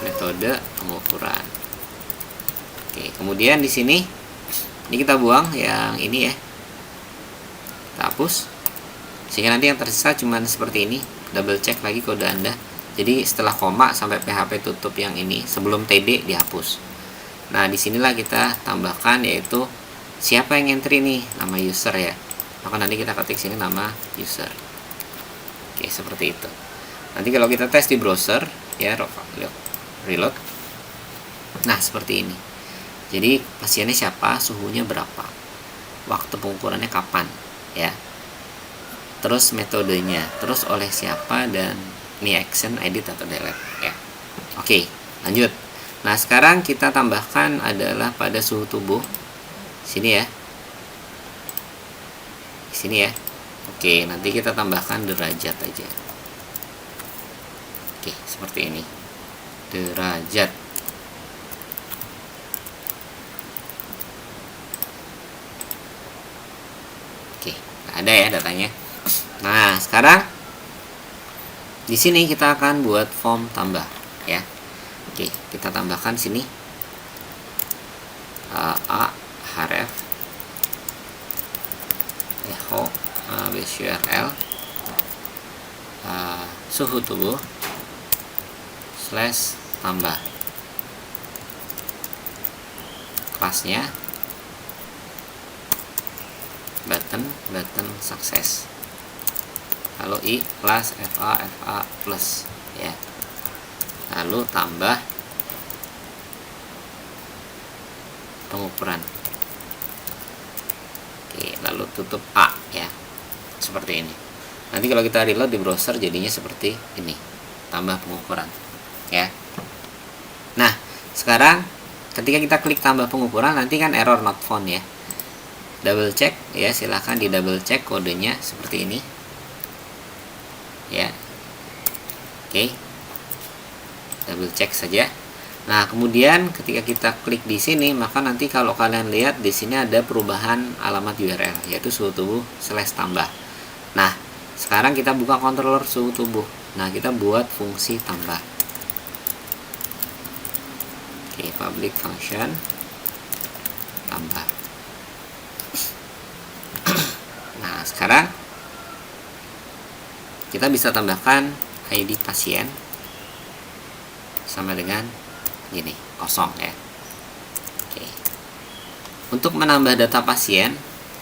Metode pengukuran. Oke, kemudian di sini ini kita buang yang ini, ya. Kita hapus. Sehingga nanti yang tersisa cuman seperti ini. Double check lagi kode Anda. Jadi setelah koma sampai PHP tutup yang ini, sebelum TD dihapus. Nah, disinilah kita tambahkan yaitu siapa yang entry nih, nama user, ya. Maka nanti kita ketik sini nama user. Oke, seperti itu. Nanti kalau kita tes di browser, ya, reload. Nah, seperti ini. Jadi pasiennya siapa, suhunya berapa, waktu pengukurannya kapan, ya. Terus metodenya, terus oleh siapa, dan ini action, edit atau delete, ya. Oke, lanjut. Nah, sekarang kita tambahkan adalah pada suhu tubuh. Sini, ya. Di sini, ya. Oke, nanti kita tambahkan derajat aja. Oke, seperti ini. Derajat. Oke, ada ya datanya. Nah, sekarang di sini kita akan buat form tambah, ya. Oke, kita tambahkan sini a href echo bsurl suhu tubuh / tambah, kelasnya button sukses, lalu i kelas fa plus, ya. Lalu tambah pengukuran. Oke, lalu tutup A, ya. Seperti ini. Nanti kalau kita reload di browser jadinya seperti ini. Tambah pengukuran, ya. Nah, sekarang ketika kita klik tambah pengukuran nanti kan error not found, ya. Double check, ya, silahkan di double check kodenya seperti ini, ya. Oke, double check saja. Nah, kemudian ketika kita klik di sini, maka nanti kalau kalian lihat di sini ada perubahan alamat URL, yaitu suhu tubuh / tambah. Nah, sekarang kita buka controller suhu tubuh. Nah, kita buat fungsi tambah. Oke, public function tambah. Nah, sekarang kita bisa tambahkan ID pasien sama dengan gini, kosong, ya. Oke. Untuk menambah data pasien,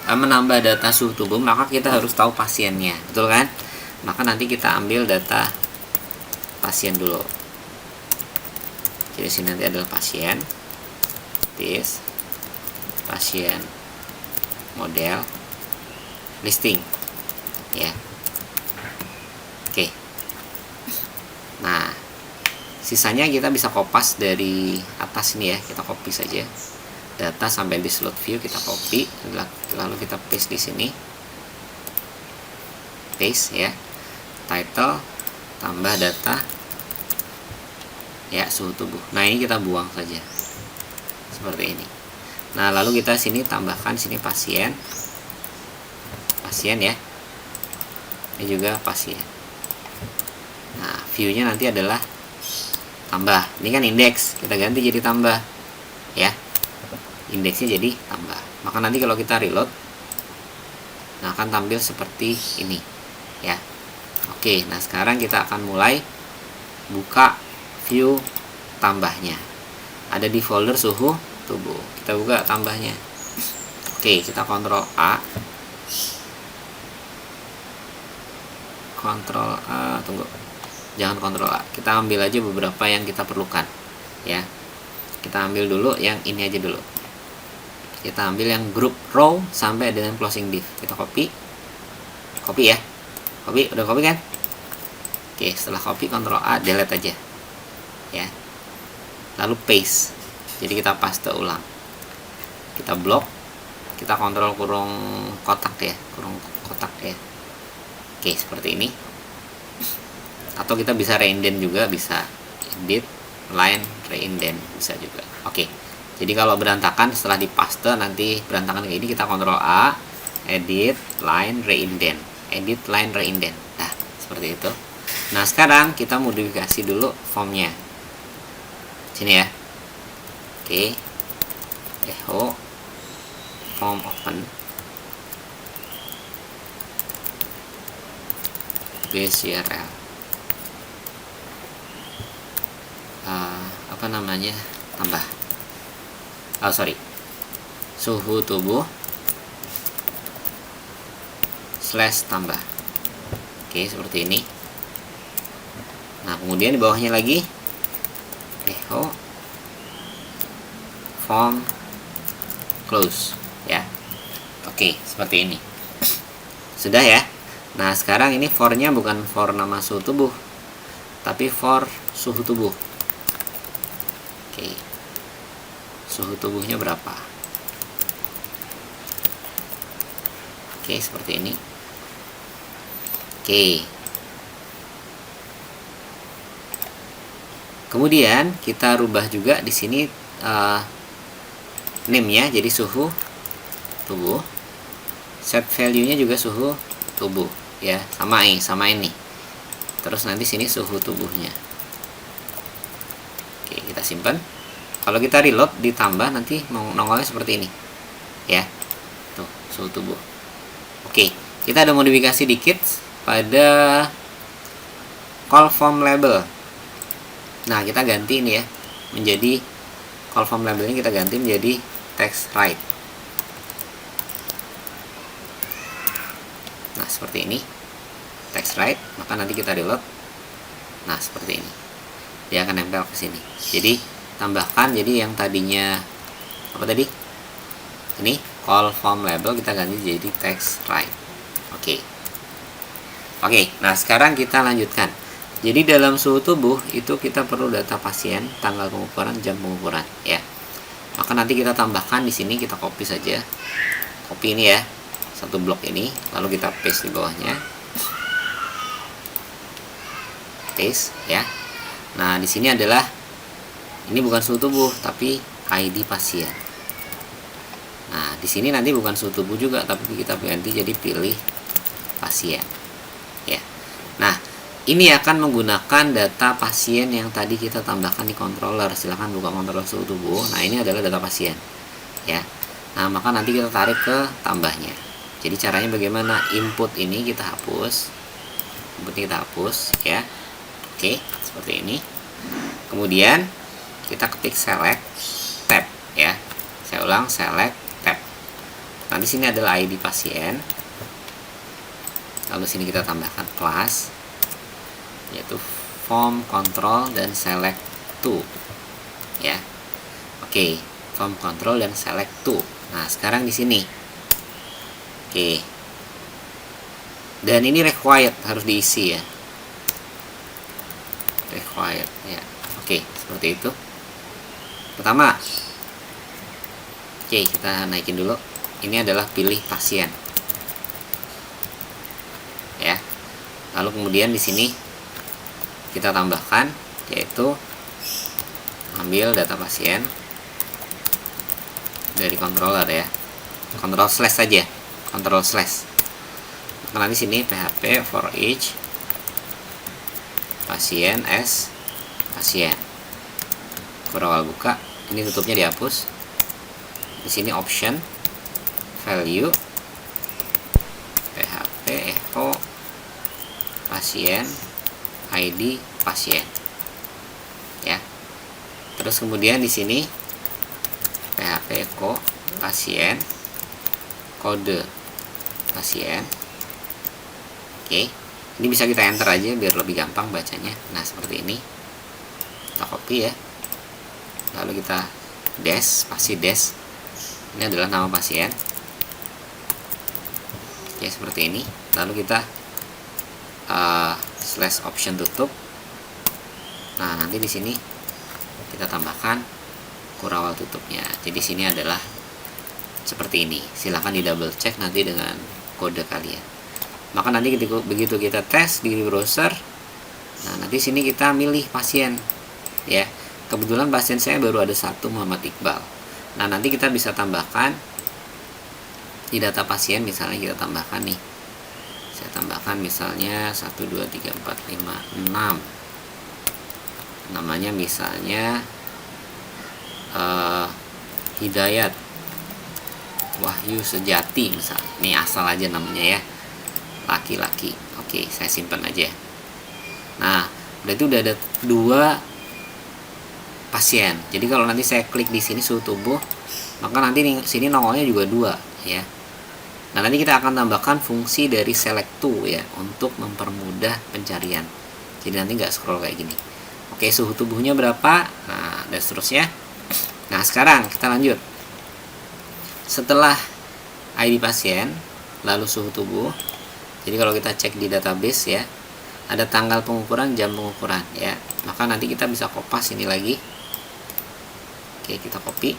menambah data suhu tubuh, maka kita harus tahu pasiennya, betul kan? Maka nanti kita ambil data pasien dulu. Jadi sini nanti adalah pasien, pasien model listing, ya. Oke. Nah, sisanya kita bisa kopas dari atas ini, ya. Kita copy saja. data sampai di slot view, kita copy lalu kita paste di sini, paste ya, title tambah data ya, suhu tubuh. Nah ini kita buang saja seperti ini. Nah lalu kita sini tambahkan sini pasien ya, ini juga pasien. Nah viewnya nanti adalah tambah, ini kan indeks, kita ganti jadi tambah ya, indeksnya jadi tambah. Maka nanti kalau kita reload, nah akan tampil seperti ini ya. Oke, nah sekarang kita akan mulai buka view tambahnya, ada di folder suhu tubuh. Kita buka tambahnya. Oke, kita Ctrl A, tunggu, jangan Ctrl A, kita ambil aja beberapa yang kita perlukan ya. Kita ambil dulu yang ini aja dulu, kita ambil yang group row sampai dengan closing div. Kita copy ya, udah copy kan. Oke, setelah copy Ctrl A, delete aja ya, lalu paste. Jadi kita paste ulang, kita blok, kita kontrol kurung kotak ya. Oke, seperti ini. Atau kita bisa reindent juga, bisa edit, line, reindent, bisa juga. Oke, jadi kalau berantakan setelah dipaste nanti berantakan kayak ini, kita Ctrl A, edit, line, reindent, edit, line, reindent. Nah seperti itu. Nah sekarang kita modifikasi dulu formnya sini ya. Oke, echo form open, base URL, apa namanya, tambah, suhu tubuh / tambah. Oke, seperti ini. Nah kemudian di bawahnya lagi echo form close ya. Oke, seperti ini sudah ya. Nah sekarang ini for-nya bukan for nama suhu tubuh, tapi for suhu tubuh. Oke, suhu tubuhnya berapa? Oke, seperti ini. Oke, kemudian kita rubah juga di sini name-nya jadi suhu tubuh, set value-nya juga suhu tubuh ya, sama ini. Terus nanti sini suhu tubuhnya. Oke, kita simpan. Kalau kita reload ditambah nanti nongolnya seperti ini ya. Tuh, suhu tubuh. Oke, kita ada modifikasi dikit pada call form label. Nah, kita ganti ini ya, menjadi call form labelnya kita ganti menjadi text right. Nah, seperti ini. Text right, maka nanti kita reload. Nah, seperti ini. Dia akan nempel ke sini. Jadi, tambahkan, jadi yang tadinya apa tadi? Ini call form label kita ganti jadi text right. Oke. Nah, sekarang kita lanjutkan. Jadi dalam suhu tubuh itu kita perlu data pasien, tanggal pengukuran, jam pengukuran ya. Maka nanti kita tambahkan di sini, kita copy saja. Copy ini ya, satu blok ini, lalu kita paste di bawahnya. Paste ya. Nah, di sini adalah, ini bukan suhu tubuh tapi ID pasien. Nah, di sini nanti bukan suhu tubuh juga, tapi kita ganti jadi pilih pasien ya. Nah, ini akan menggunakan data pasien yang tadi kita tambahkan di controller. Silahkan buka controller suhu tubuh. Nah, ini adalah data pasien ya. Nah, maka nanti kita tarik ke tambahnya. Jadi caranya bagaimana? Input ini kita hapus, ya. Oke, seperti ini. Kemudian kita ketik select tab ya. Saya ulang, select tab. Nanti sini adalah ID pasien. Lalu sini kita tambahkan class, yaitu form control dan select to ya. Oke, form control dan select to. Nah, sekarang di sini. Oke. Dan ini required, harus diisi ya. Required ya. Oke, seperti itu. Pertama, Oke, kita naikin dulu. Ini adalah pilih pasien. Ya. Lalu kemudian di sini kita tambahkan, yaitu ambil data pasien dari controller ya. Control slash saja. Control slash. Nah, di sini PHP for each pasien as pasien. Kurawal buka. Ini tutupnya dihapus. Di sini option value PHP echo pasien ID pasien ya. Terus kemudian di sini PHP echo pasien kode pasien. Oke, ini bisa kita enter aja biar lebih gampang bacanya. Nah, seperti ini. Kita copy ya. Lalu kita dash, spasi dash. Ini adalah nama pasien. Ya, seperti ini. Lalu kita slash option tutup. Nah, nanti di sini kita tambahkan kurawal tutupnya. Jadi sini adalah seperti ini. Silahkan di double check nanti dengan kode kalian. Maka nanti begitu kita tes di browser, nah nanti sini kita milih pasien ya. Kebetulan pasien saya baru ada satu, Muhammad Iqbal. Nah, nanti kita bisa tambahkan di data pasien, misalnya kita tambahkan nih. Saya tambahkan misalnya 1 2 3 4 5 6. Namanya misalnya Hidayat Wahyu Sejati misalnya. Ini asal aja namanya ya. Laki-laki. Oke, saya simpan aja. Nah, berarti udah ada 2 pasien. Jadi kalau nanti saya klik di sini suhu tubuh, maka nanti di sini nongolnya juga 2 ya. Nah, nanti kita akan tambahkan fungsi dari select to ya untuk mempermudah pencarian. Jadi nanti nggak scroll kayak gini. Oke, suhu tubuhnya berapa? Nah, dan seterusnya. Nah, sekarang kita lanjut. Setelah ID pasien, lalu suhu tubuh. Jadi kalau kita cek di database ya, ada tanggal pengukuran, jam pengukuran ya. Maka nanti kita bisa kopas ini lagi. Oke, kita copy.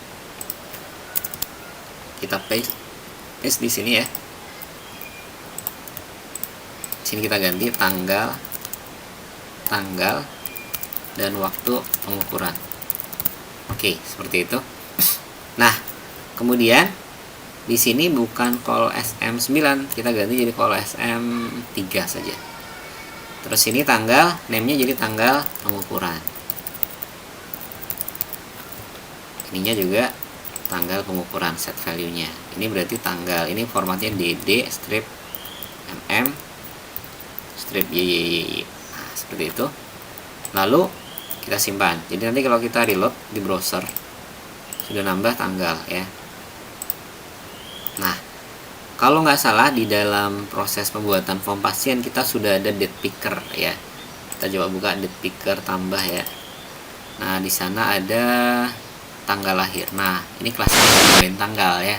Kita paste di sini ya. Sini kita ganti tanggal dan waktu pengukuran. Oke, seperti itu. Nah, kemudian di sini bukan call SM9, kita ganti jadi call SM3 saja. Terus ini tanggal, name-nya jadi tanggal pengukuran. Ininya juga tanggal pengukuran, set value-nya. Ini berarti tanggal, ini formatnya DD strip MM strip YYY. Nah, seperti itu. Lalu kita simpan. Jadi nanti kalau kita reload di browser sudah nambah tanggal ya. Nah, kalau nggak salah di dalam proses pembuatan form pasien kita sudah ada date picker ya. Kita coba buka date picker tambah ya. Nah, di sana ada tanggal lahir. Nah, ini kelasnya tambahin tanggal ya.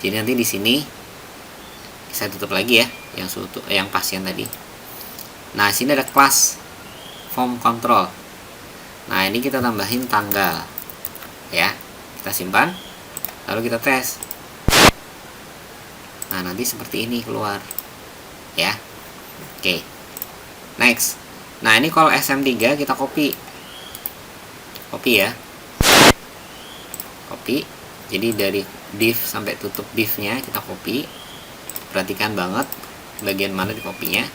Jadi nanti di sini saya tutup lagi ya yang pasien tadi. Nah, sini ada kelas form control. Nah, ini kita tambahin tanggal ya. Kita simpan, lalu kita tes. Nah, nanti seperti ini keluar ya. Oke, next. Nah, ini kalau SM3 kita copy ya, copy. Jadi dari div sampai tutup divnya kita copy. Perhatikan banget bagian mana di copy-nya.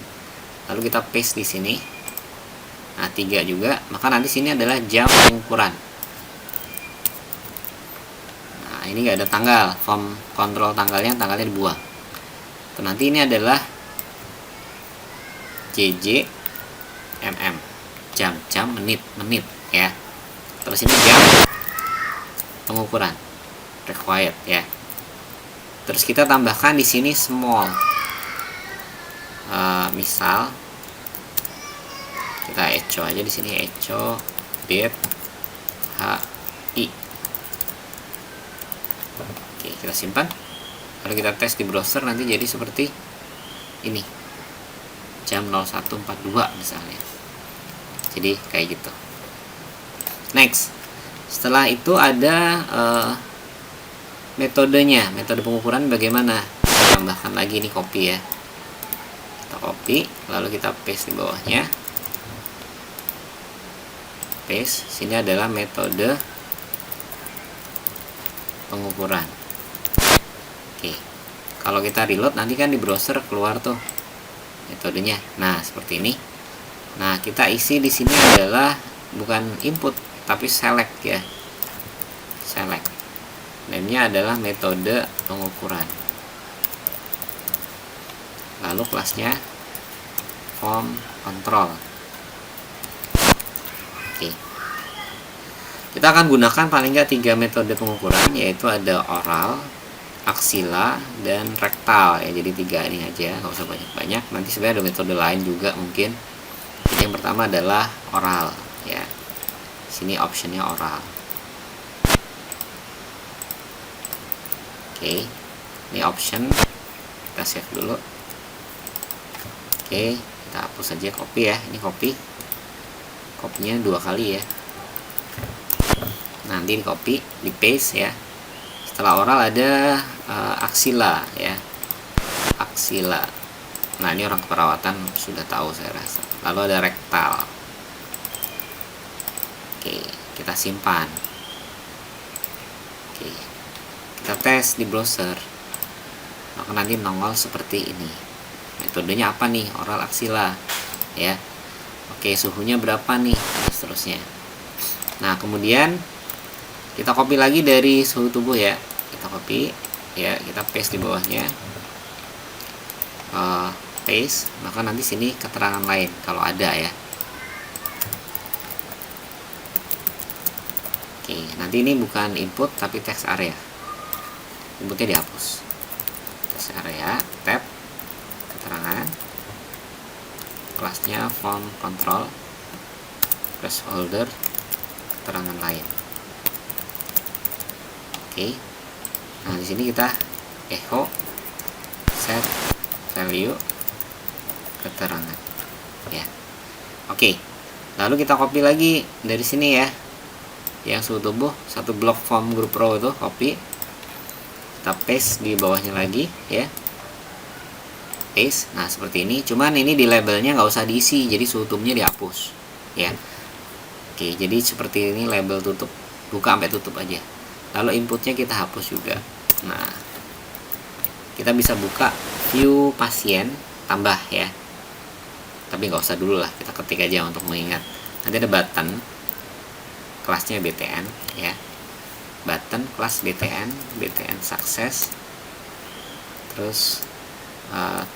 Lalu kita paste di sini. Nah, 3 juga. Maka nanti sini adalah jam pengukuran. Nah, ini nggak ada tanggal, form kontrol tanggalnya dibuang. Terus nanti ini adalah JJ mm, jam menit ya. Terus ini jam pengukuran required ya. Terus kita tambahkan di sini small. Misal kita echo aja di sini, echo date HI. Oke, kita simpan. Lalu kita tes di browser, nanti jadi seperti ini. Jam 01.42 misalnya. Jadi kayak gitu. Next. Setelah itu ada metodenya, metode pengukuran bagaimana. Kita tambahkan lagi nih copy ya, kita copy lalu kita paste di bawahnya, paste. Sini adalah metode pengukuran. Oke, kalau kita reload nanti kan di browser keluar tuh metodenya. Nah seperti ini. Nah kita isi di sini adalah bukan input tapi select ya, select. Namanya adalah metode pengukuran. Lalu kelasnya form control. Oke. Kita akan gunakan paling nggak 3 metode pengukuran, yaitu ada oral, aksila, dan rektal ya. Jadi 3 ini aja, nggak usah banyak-banyak. Nanti sebenarnya ada metode lain juga mungkin. Jadi yang pertama adalah oral ya. Sini optionnya oral. Oke, ini option, kita save dulu. Oke, kita hapus saja copy ya. Ini kopinya 2 kali ya. Nanti di copy, di paste ya. Setelah oral ada aksila ya, aksila. Nah ini orang keperawatan sudah tahu saya rasa. Lalu ada rektal. Oke, kita simpan. Oke, kita tes di browser, maka nanti nongol seperti ini. Metodenya apa nih? Oral aksila ya. Oke, suhunya berapa nih, dan seterusnya. Nah kemudian kita copy lagi dari suhu tubuh ya, kita copy ya, kita paste di bawahnya, paste. Maka nanti sini keterangan lain kalau ada ya. Oke, nanti ini bukan input tapi text area, inputnya dihapus. Text area, tab, keterangan, kelasnya form control, placeholder, keterangan lain. Oke, nah di sini kita echo set value keterangan ya. Oke, lalu kita copy lagi dari sini ya, yang suhu tubuh satu blok form group row itu copy, kita paste di bawahnya lagi ya, paste. Nah seperti ini, cuman ini di labelnya nggak usah diisi, jadi suhu tubuhnya dihapus ya. Oke, jadi seperti ini label tutup, buka sampai tutup aja. Lalu inputnya kita hapus juga. Nah kita bisa buka view pasien tambah ya, tapi nggak usah dulu lah, kita ketik aja untuk mengingat. Nanti ada button, kelasnya BTN ya, button kelas BTN, BTN success, terus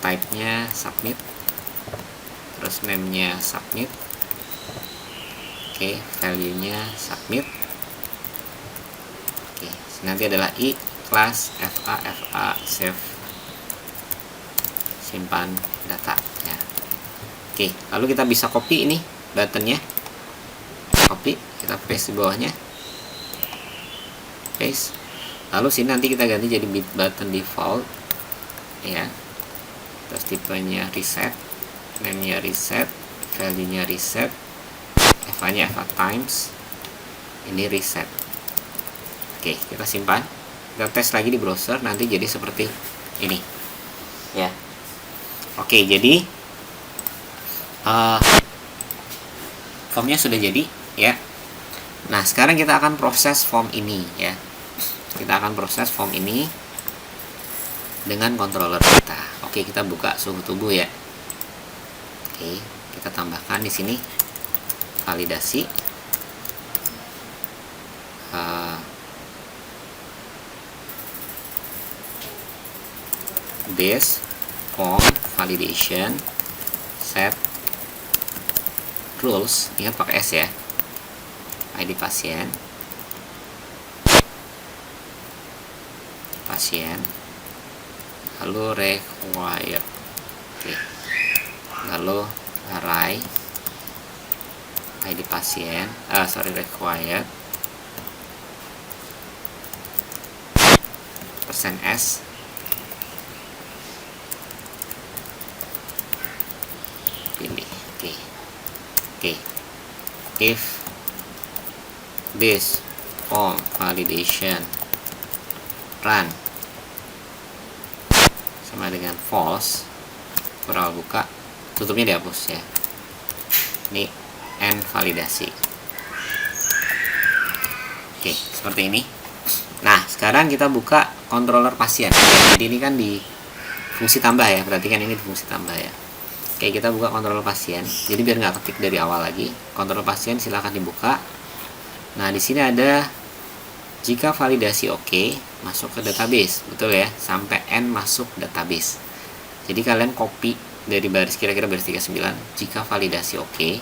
type-nya submit, terus name-nya submit. Oke, value-nya submit. Oke, nanti adalah I class FA save, simpan data ya. Oke, lalu kita bisa copy ini buttonnya, copy, kita paste di bawahnya, paste. Lalu sini nanti kita ganti jadi button default ya, terus tipenya reset, name-nya reset, value-nya reset, FA-nya FA times, ini reset. Oke, kita simpan, kita tes lagi di browser, nanti jadi seperti ini ya. Oke, jadi formnya sudah jadi ya. Nah sekarang kita akan proses form ini ya, kita akan proses form ini dengan controller kita. Oke, kita buka suhu tubuh ya. Oke, kita tambahkan di sini validasi, base form validation set rules, ingat pakai S ya, ID pasien, lalu required. Oke, lalu array ID pasien, required %s pilih. Oke, if this form validation run sama dengan false, kurang buka, tutupnya dihapus ya. Ini end validasi. Oke, seperti ini. Nah, sekarang kita buka controller pasien. Jadi ini kan di fungsi tambah ya, perhatikan ini di fungsi tambah ya. Oke, kita buka controller pasien. Jadi biar nggak ketik dari awal lagi, controller pasien silahkan dibuka. Nah, di sini ada jika validasi oke, masuk ke database, betul ya, sampai N masuk database. Jadi kalian copy dari baris kira-kira baris 39, jika validasi oke,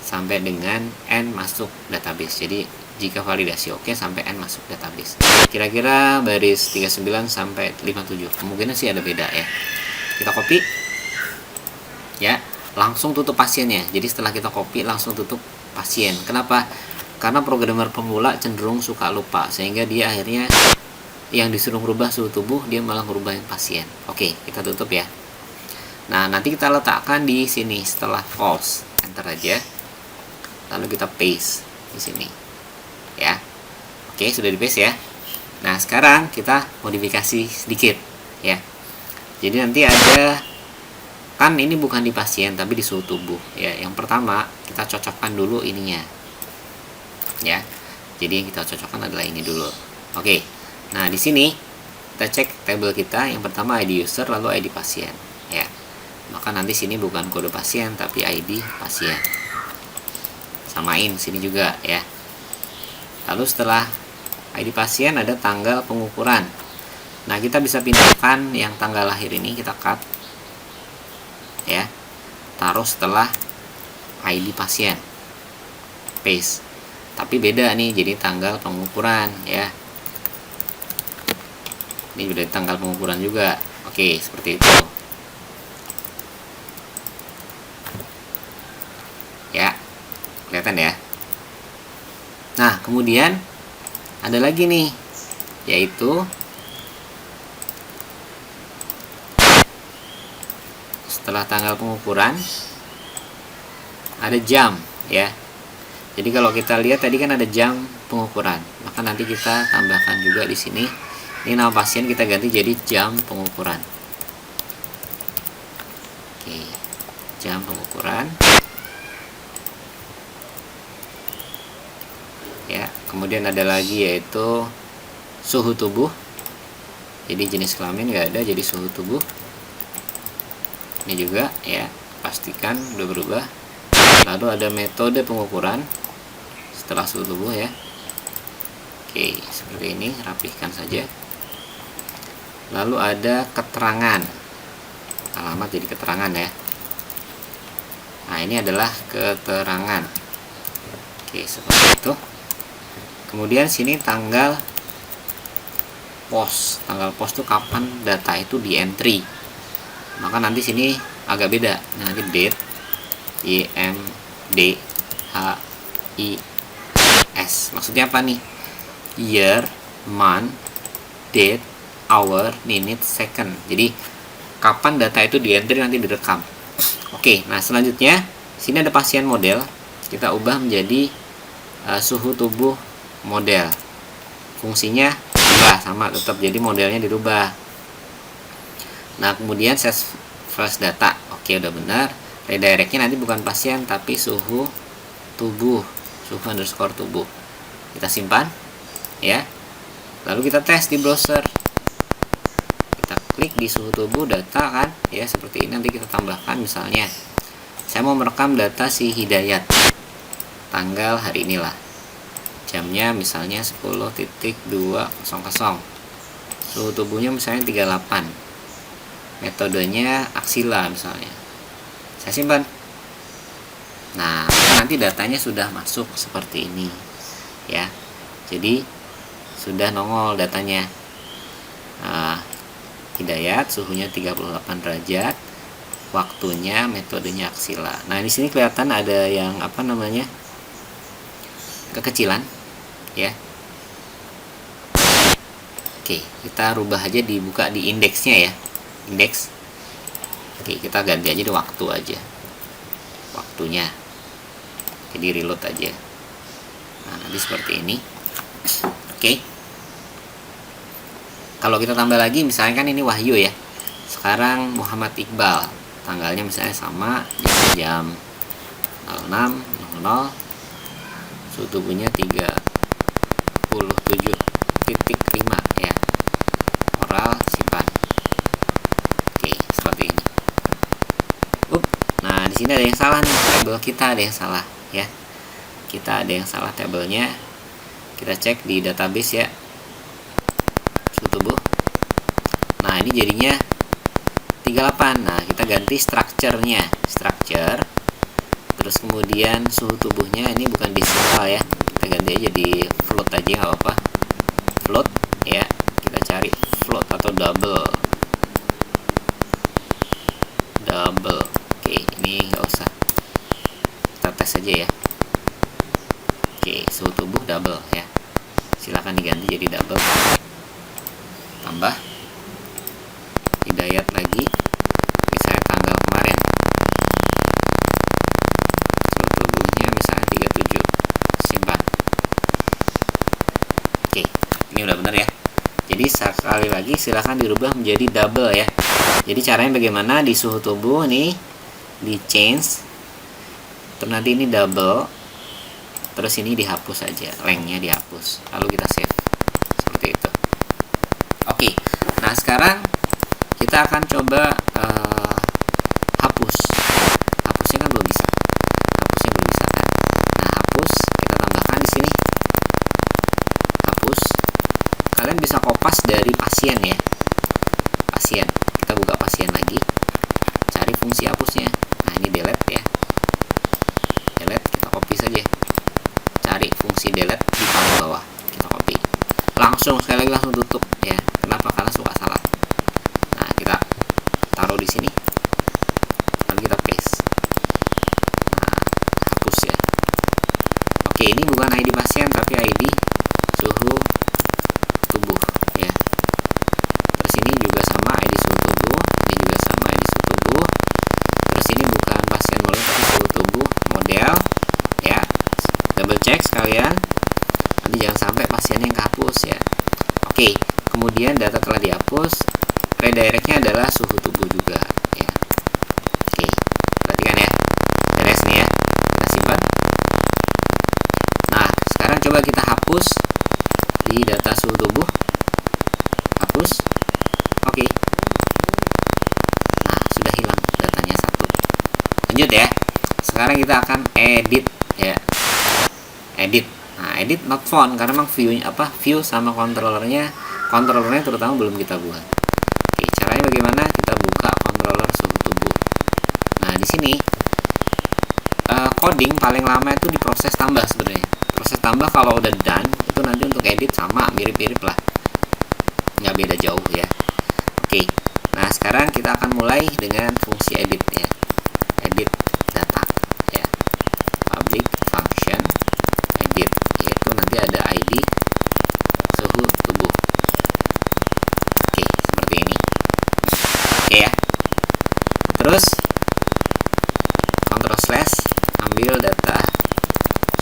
sampai dengan N masuk database. Jadi jika validasi oke sampai N masuk database. Kira-kira baris 39 sampai 57. Kemungkinan sih ada beda ya. Kita copy. Ya, langsung tutup pasiennya. Jadi setelah kita copy langsung tutup pasien. Kenapa? Karena programmer pemula cenderung suka lupa, sehingga dia akhirnya yang disuruh merubah suhu tubuh dia malah merubahin pasien. Oke, kita tutup ya. Nah, nanti kita letakkan di sini setelah false, enter aja. Lalu kita paste di sini. Ya. Oke, sudah di paste ya. Nah, sekarang kita modifikasi sedikit ya. Jadi nanti ada, kan ini bukan di pasien tapi di suhu tubuh ya. Yang pertama kita cocokkan dulu ininya ya. Jadi yang kita cocokkan adalah ini dulu. Oke. Nah, di sini kita cek tabel kita. Yang pertama ID user, lalu ID pasien ya. Maka nanti sini bukan kode pasien tapi ID pasien. Samain sini juga ya. Lalu setelah ID pasien ada tanggal pengukuran. Nah, kita bisa pindahkan yang tanggal lahir ini, kita cut ya. Taruh setelah ID pasien. Paste. Tapi beda nih, jadi tanggal pengukuran ya. Ini udah tanggal pengukuran juga. Oke, seperti itu. Ya, kelihatan ya. Nah, kemudian ada lagi nih, yaitu setelah tanggal pengukuran ada jam ya. Jadi kalau kita lihat tadi kan ada jam pengukuran, maka nanti kita tambahkan juga di sini. Ini nama pasien kita ganti jadi jam pengukuran. Oke, jam pengukuran. Ya, kemudian ada lagi yaitu suhu tubuh. Jadi jenis kelamin nggak ada, jadi suhu tubuh. Ini juga ya, pastikan udah berubah. Lalu ada metode pengukuran setelah suhu tubuh ya. Oke, seperti ini, rapihkan saja. Lalu ada keterangan, alamat jadi keterangan ya. Nah, ini adalah keterangan. Oke, seperti itu. Kemudian sini tanggal post. Tanggal post itu kapan data itu di entry. Maka nanti sini agak beda. Nah, nanti date IMDHIS. Maksudnya apa nih? Year, month, date, hour, minute, second. Jadi kapan data itu di entry nanti direkam. Oke, nah selanjutnya sini ada pasien model. Kita ubah menjadi suhu tubuh model. Fungsinya sama tetap, jadi modelnya dirubah. Nah, kemudian set flash data. Oke, udah benar. Redirectnya nanti bukan pasien tapi suhu tubuh, suhu underscore tubuh. Kita simpan ya. Lalu kita tes di browser. Kita klik di suhu tubuh data kan ya, seperti ini. Nanti kita tambahkan misalnya saya mau merekam data si Hidayat tanggal hari inilah, jamnya misalnya 10.200, suhu tubuhnya misalnya 38, metodenya aksila misalnya. Saya simpan. Nah, nanti datanya sudah masuk seperti ini ya. Jadi sudah nongol datanya. Hidayat, suhunya 38 derajat, waktunya, metodenya aksila. Nah, di sini kelihatan ada yang apa namanya, kekecilan ya. Oke, kita rubah aja, dibuka di indeksnya ya, indeks. Oke, kita ganti aja di waktu aja, waktunya. Jadi reload aja. Nah, nanti seperti ini. Oke. Kalau kita tambah lagi, misalnya kan ini Wahyu ya, sekarang Muhammad Iqbal, tanggalnya misalnya sama, jam 06.00, suhu tubuhnya 37.5 ya, oral simpan. Oke, seperti ini. Nah di sini ada yang salah nih, tabel kita ada yang salah ya, kita ada yang salah tabelnya. Kita cek di database ya, suhu tubuh. Nah ini jadinya 38. Nah kita ganti structure-nya, structure, terus kemudian suhu tubuhnya ini bukan desimal ya, kita ganti aja di float aja nggak apa-apa, float ya. Kita cari float atau double. Oke, ini nggak usah, kita tes aja ya. Oke, suhu tubuh double ya, silahkan diganti jadi double. Tambah Hidayat lagi, misalnya tanggal kemarin, suhu tubuhnya misalnya 37, simpan. Oke, ini udah benar ya. Jadi sekali lagi silahkan dirubah menjadi double ya. Jadi caranya bagaimana, di suhu tubuh nih di change, terus nanti ini double, terus ini dihapus aja, lengthnya dihapus, lalu kita save seperti itu. Oke, nah sekarang kita akan coba hapusnya kan belum bisa, kan. Nah hapus kita tambahkan di sini, hapus. Kalian bisa kopas dari pasien ya, pasien. Kita buka pasien lagi, cari fungsi hapusnya. Nah ini delete ya, delete, kita copy saja, cari fungsi delete di paling bawah, kita copy, langsung sekali lagi langsung tutup ya. Kenapa? Karena suka salah. Nah kita taruh di sini, lalu kita paste. Nah hapus ya. Oke, ini bukan ID pasien tapi ID suhu tubuh ya. Terus ini juga sama ID suhu tubuh, ini juga sama ID suhu tubuh. Terus ini bukan pasien model tapi suhu tubuh model ya. Double check sekalian, nanti jangan sampai pasiennya yang kehapus ya. Oke, kemudian data telah dihapus, redirectnya adalah suhu tubuh juga ya. Oke, perhatikan ya, beres nih ya, kita simpan. Nah sekarang coba kita hapus di data suhu tubuh, hapus. Oke, nah sudah hilang datanya satu. Lanjut ya, sekarang kita akan edit ya, edit. Nah edit not found karena memang view sama controllernya terutama belum kita buat. Oke, caranya bagaimana? Kita buka controller suhu tubuh. Nah di sini coding paling lama itu di proses tambah sebenarnya. Proses tambah kalau udah done itu nanti untuk edit sama mirip-mirip lah, nggak beda jauh ya. Oke, nah sekarang kita akan mulai dengan fungsi edit ya, edit data ya, public function edit, yaitu nanti ada ID suhu tubuh. Oke, seperti ini. Oke ya, terus Ctrl slash, ambil data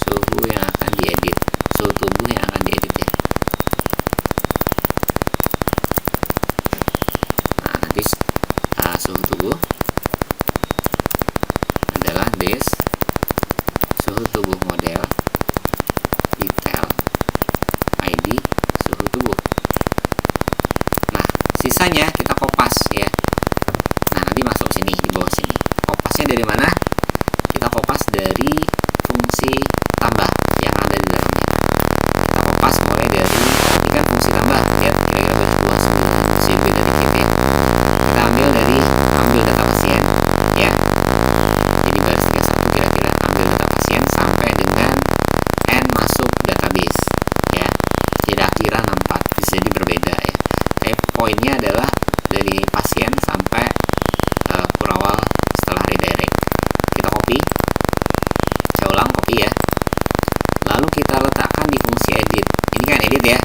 suhu yang akan diedit, suhu tubuh yang akan diedit ya. Nah nanti suhu tubuh adalah this suhu tubuh model detail ID suhu tubuh. Nah sisanya kita kopas ya. Nah nanti masuk sini di bawah sini. Kopasnya dari mana? Kita kopas dari fungsi tambah yang ada di dalamnya. Kita kopas mulai dari, ini kan fungsi tambah ya, kira-kira berbuah sebelum fungsi beda dikit ya. Kita ambil data pasien ya. Jadi baris 31 kira-kira ambil data pasien sampai dengan n masuk database ya. Kira-kira 64, bisa jadi berbeda ya. Tapi poinnya adalah dari pasien sampai kurawal setelah redirect. Kita copy, saya ulang, copy ya, lalu kita letakkan di fungsi edit. Ini kan edit ya,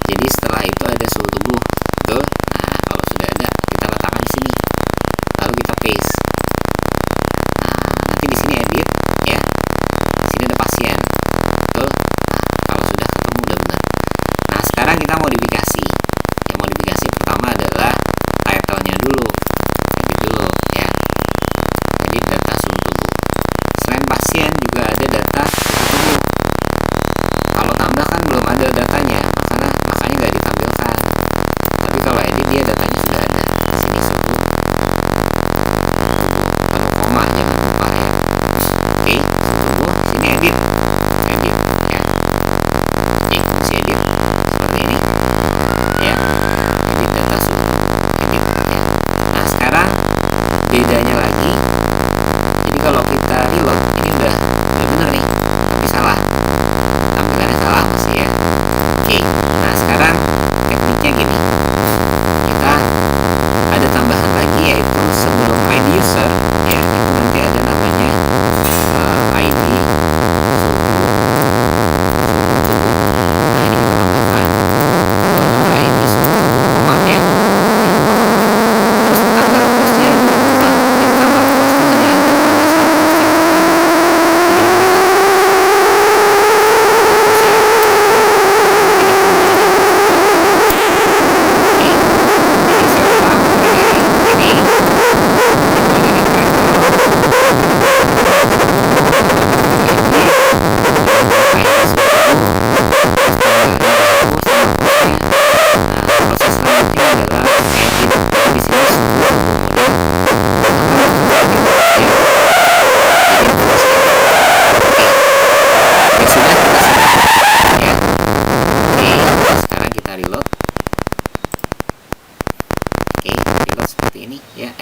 jadi setelah itu ada suhu tubuh, betul. Nah kalau sudah ada kita letakkan di sini, lalu kita paste. Nah nanti di sini edit ya, di sini ada pasien, betul. Nah kalau sudah ketemu udah benar. Nah sekarang kita modifikasi ya, modifikasi pasien juga ada data suhu tubuh. Kalau tambah kan belum ada datanya, makanya nggak ditampilkan. Tapi kalau edit dia datanya sudah ada. Di sini suhu tubuh, penuh koma, jangan lupa ya. Oke, suhu tubuh, sini edit ya. Oke, fungsi edit seperti ini ya. Edit data suhu tubuh, edit ya. Nah sekarang bedanya lagi. Jadi kalau kita reload ini udah bener nih, tapi salah, tampilannya salah masih ya. Oke, nah sekarang tekniknya gini, kita ada tambahan lagi, yaitu sebelum ID user ya, itu nanti ada namanya ID suhu tubuh. Nah ini kita tambahkan ID suhu tubuh koma ya. Terus tanggal postnya ditambah, tanggal post itu hanya ada pada saat posting pertama.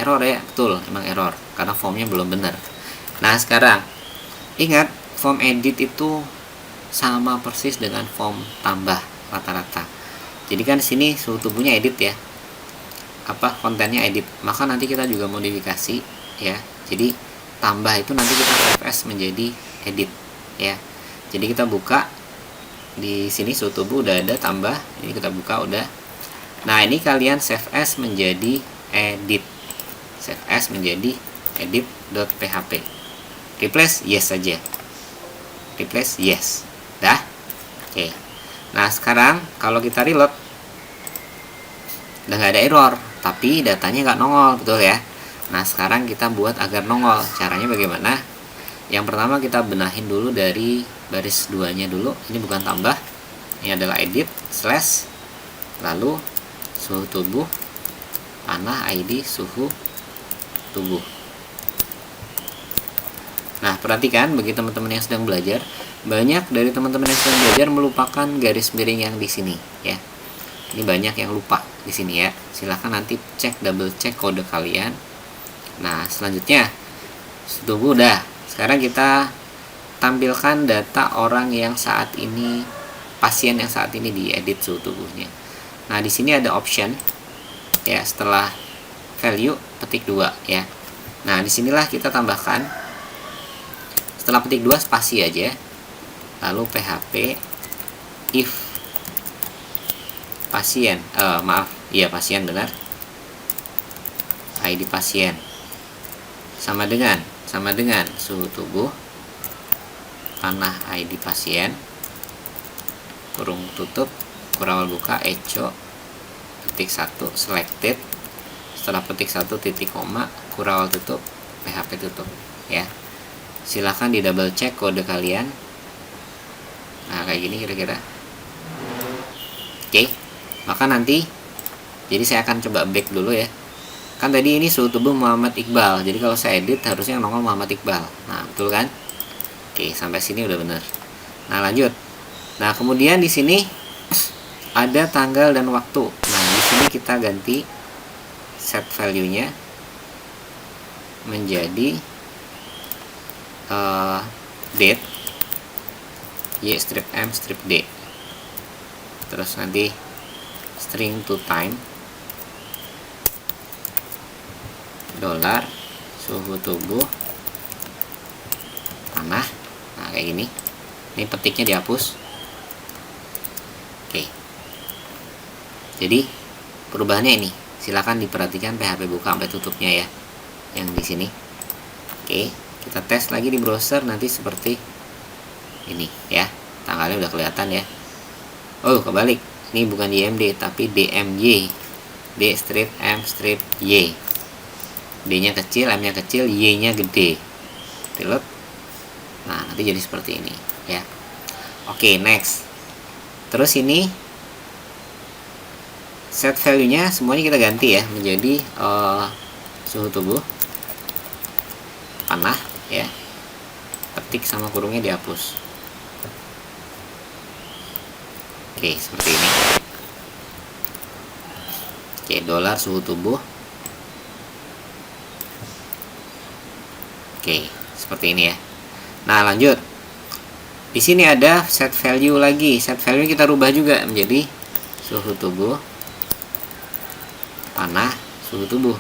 Error ya, betul, emang error karena formnya belum benar. Nah sekarang ingat, form edit itu sama persis dengan form tambah rata-rata. Jadi kan di sini suhu tubuhnya edit ya, kontennya edit, maka nanti kita juga modifikasi ya. Jadi tambah itu nanti kita save as menjadi edit ya. Jadi kita buka di sini suhu tubuh udah ada, tambah ini kita buka udah. Nah ini kalian save as menjadi edit, save as menjadi edit.php. Replace yes saja, replace yes, dah. Oke. Nah sekarang kalau kita reload udah nggak ada error, tapi datanya nggak nongol, betul ya. Nah sekarang kita buat agar nongol. Caranya bagaimana? Yang pertama kita benahin dulu dari baris 2-nya dulu. Ini bukan tambah, ini adalah edit slash lalu suhu tubuh panah ID suhu tubuh. Nah perhatikan bagi teman-teman yang sedang belajar, banyak dari teman-teman yang sedang belajar melupakan garis miring yang di sini ya. Ini banyak yang lupa di sini ya. Silahkan nanti double cek kode kalian. Nah selanjutnya suhu tubuh udah. Sekarang kita tampilkan data orang yang saat ini, pasien yang saat ini diedit suhu tubuhnya. Nah di sini ada option ya, setelah value petik 2 ya. Nah disinilah kita tambahkan, setelah petik 2 spasi aja, lalu php if pasien, pasien benar, ID pasien sama dengan suhu tubuh panah ID pasien kurung tutup kurawal buka echo petik 1 selected, setelah petik 1 titik koma kurawal tutup php tutup ya. Silahkan di double check kode kalian. Nah kayak gini kira-kira. Oke, maka nanti jadi saya akan coba back dulu ya. Kan tadi ini suhu tubuh Muhammad Iqbal, jadi kalau saya edit harusnya nongol Muhammad Iqbal. Nah betul kan? Oke, sampai sini udah bener. Nah lanjut. Nah kemudian di sini ada tanggal dan waktu. Nah di sini kita ganti set value-nya menjadi date y strip m strip d, terus nanti string to time dolar suhu tubuh panah. Nah kayak gini, ini petiknya dihapus. Oke, jadi perubahannya ini silakan diperhatikan PHP buka sampai tutupnya ya, yang di sini. Oke, kita tes lagi di browser nanti seperti ini ya, tanggalnya udah kelihatan ya. Oh kebalik, ini bukan YMD tapi DMY, D strip M strip Y, D nya kecil, M nya kecil, Y nya gede. Reload. Nah, nanti jadi seperti ini ya. Oke, next. Terus ini set value-nya semuanya kita ganti ya menjadi suhu tubuh panah ya. Petik sama kurungnya dihapus. Oke, seperti ini. Oke, dolar suhu tubuh. Oke, seperti ini ya. Nah, lanjut. Di sini ada set value lagi. Set value kita rubah juga menjadi suhu tubuh panah suhu tubuh.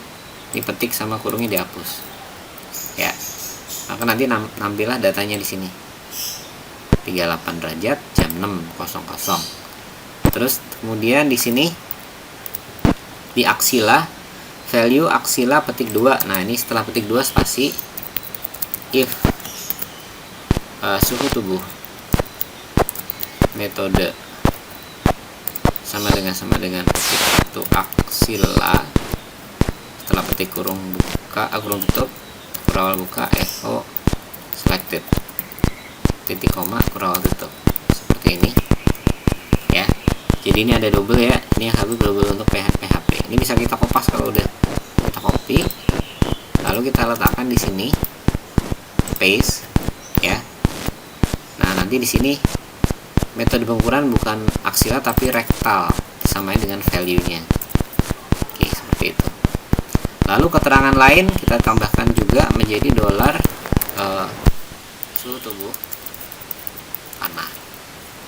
Ini petik sama kurungnya dihapus. Ya. Maka nanti nampillah datanya di sini. 38 derajat jam 6.00. Terus kemudian di sini di aksila value aksila petik 2. Nah, ini setelah petik 2 spasi if suhu tubuh metode sama dengan petik itu aksila setelah petik kurung buka kurung tutup kurawal buka echo selected titik koma kurawal tutup seperti ini ya. Jadi ini ada double ya, ini yang habis double untuk PHP. Ini bisa kita kopas kalau udah kita copy, lalu kita letakkan di sini paste ya. Nah, nanti di sini metode pengukuran bukan aksila tapi rektal, samain dengan value-nya. Oke, seperti itu. Lalu keterangan lain kita tambahkan juga menjadi dolar suhu tubuh panah.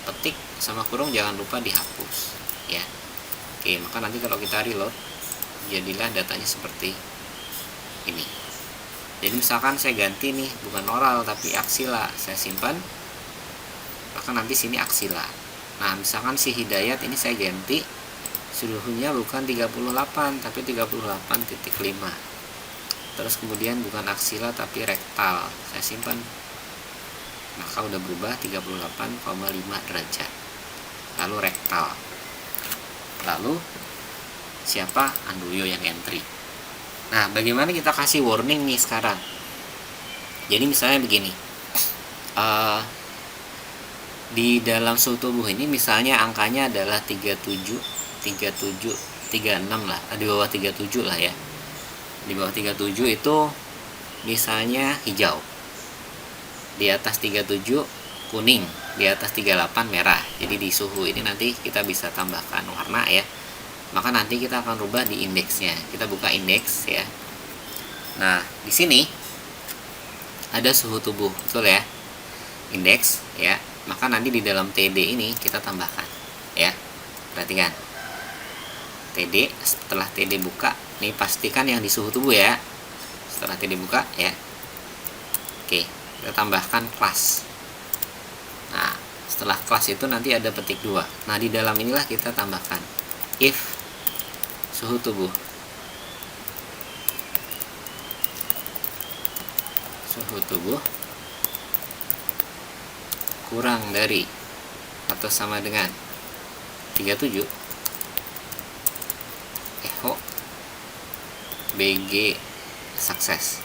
Petik sama kurung jangan lupa dihapus ya. Oke, maka nanti kalau kita reload jadilah datanya seperti ini. Jadi misalkan saya ganti nih bukan oral tapi aksila, saya simpan. Maka nanti sini aksila. Nah, misalkan si Hidayat ini saya ganti suhunya bukan 38 tapi 38.5. Terus kemudian bukan aksila tapi rektal, saya simpan. Maka udah berubah 38,5 derajat. Lalu rektal. Lalu siapa? Andoyo yang entry. Nah, bagaimana kita kasih warning nih sekarang? Jadi misalnya begini. Di dalam suhu tubuh ini misalnya angkanya adalah 36 lah, di bawah 37 lah ya. Di bawah 37 itu misalnya hijau, di atas 37 kuning, di atas 38 merah. Jadi di suhu ini nanti kita bisa tambahkan warna ya. Maka nanti kita akan rubah di indeksnya. Kita buka indeks ya. Nah, di sini ada suhu tubuh, betul ya? Indeks ya. Maka nanti di dalam TD ini kita tambahkan ya. Perhatikan. TD, setelah TD buka, nih pastikan yang di suhu tubuh ya. Setelah TD buka ya. Oke, kita tambahkan kelas. Nah, setelah kelas itu nanti ada petik 2. Nah, di dalam inilah kita tambahkan if suhu tubuh kurang dari atau sama dengan 37 echo BG sukses.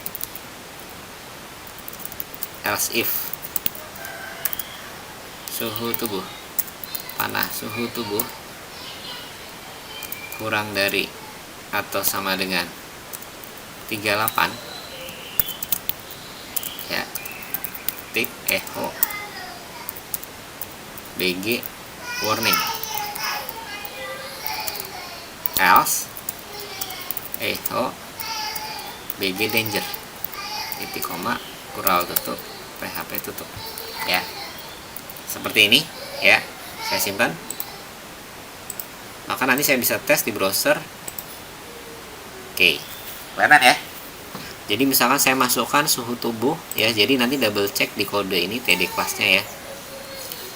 Else if suhu tubuh panah suhu tubuh kurang dari atau sama dengan 38 ya, tik echo BG warning. Else echo BG danger titik koma kurawal tutup PHP tutup ya. Seperti ini ya, saya simpan. Maka nanti saya bisa tes di browser. Oke, kelihatan ya. Jadi misalkan saya masukkan suhu tubuh ya, jadi nanti double check di kode ini TD kelasnya ya.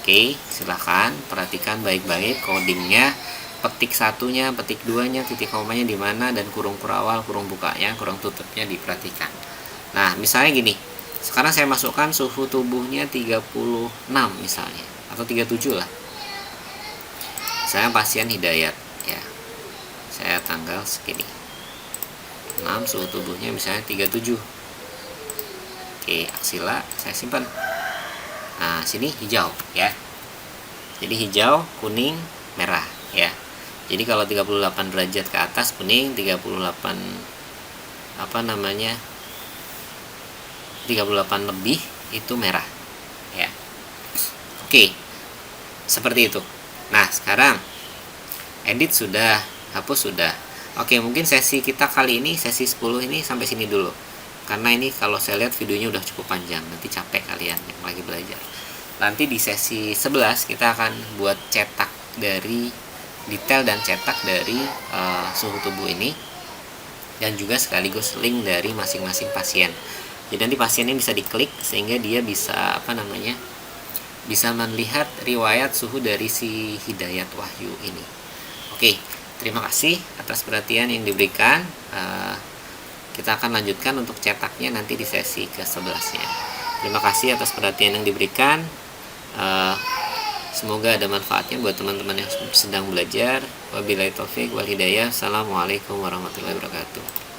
Oke, silahkan perhatikan baik-baik codingnya, petik satunya, petik duanya, titik komanya di mana, dan kurung kurawal, kurung bukanya, kurung tutupnya diperhatikan. Nah, misalnya gini, sekarang saya masukkan suhu tubuhnya 36 misalnya, atau 37 lah. Saya pasien Hidayat ya, saya tanggal segini 6, suhu tubuhnya misalnya 37. Oke, aksila saya simpan Nah, sini hijau ya. Jadi hijau, kuning, merah ya. Jadi kalau 38 derajat ke atas kuning, 38 apa namanya? 38 lebih itu merah ya. Oke. Seperti itu. Nah, sekarang edit sudah, hapus sudah. Oke, mungkin sesi kita kali ini, sesi 10 ini sampai sini dulu. Karena ini kalau saya lihat videonya udah cukup panjang, nanti capek kalian yang lagi belajar. Nanti di sesi 11 kita akan buat cetak dari detail dan cetak dari suhu tubuh ini, dan juga sekaligus link dari masing-masing pasien. Jadi nanti pasien ini bisa diklik sehingga dia bisa bisa melihat riwayat suhu dari si Hidayat Wahyu ini. Oke, terima kasih atas perhatian yang diberikan. Kita akan lanjutkan untuk cetaknya nanti di sesi ke-11-nya. Terima kasih atas perhatian yang diberikan. Semoga ada manfaatnya buat teman-teman yang sedang belajar. Wabillahi taufik wal hidayah. Assalamualaikum warahmatullahi wabarakatuh.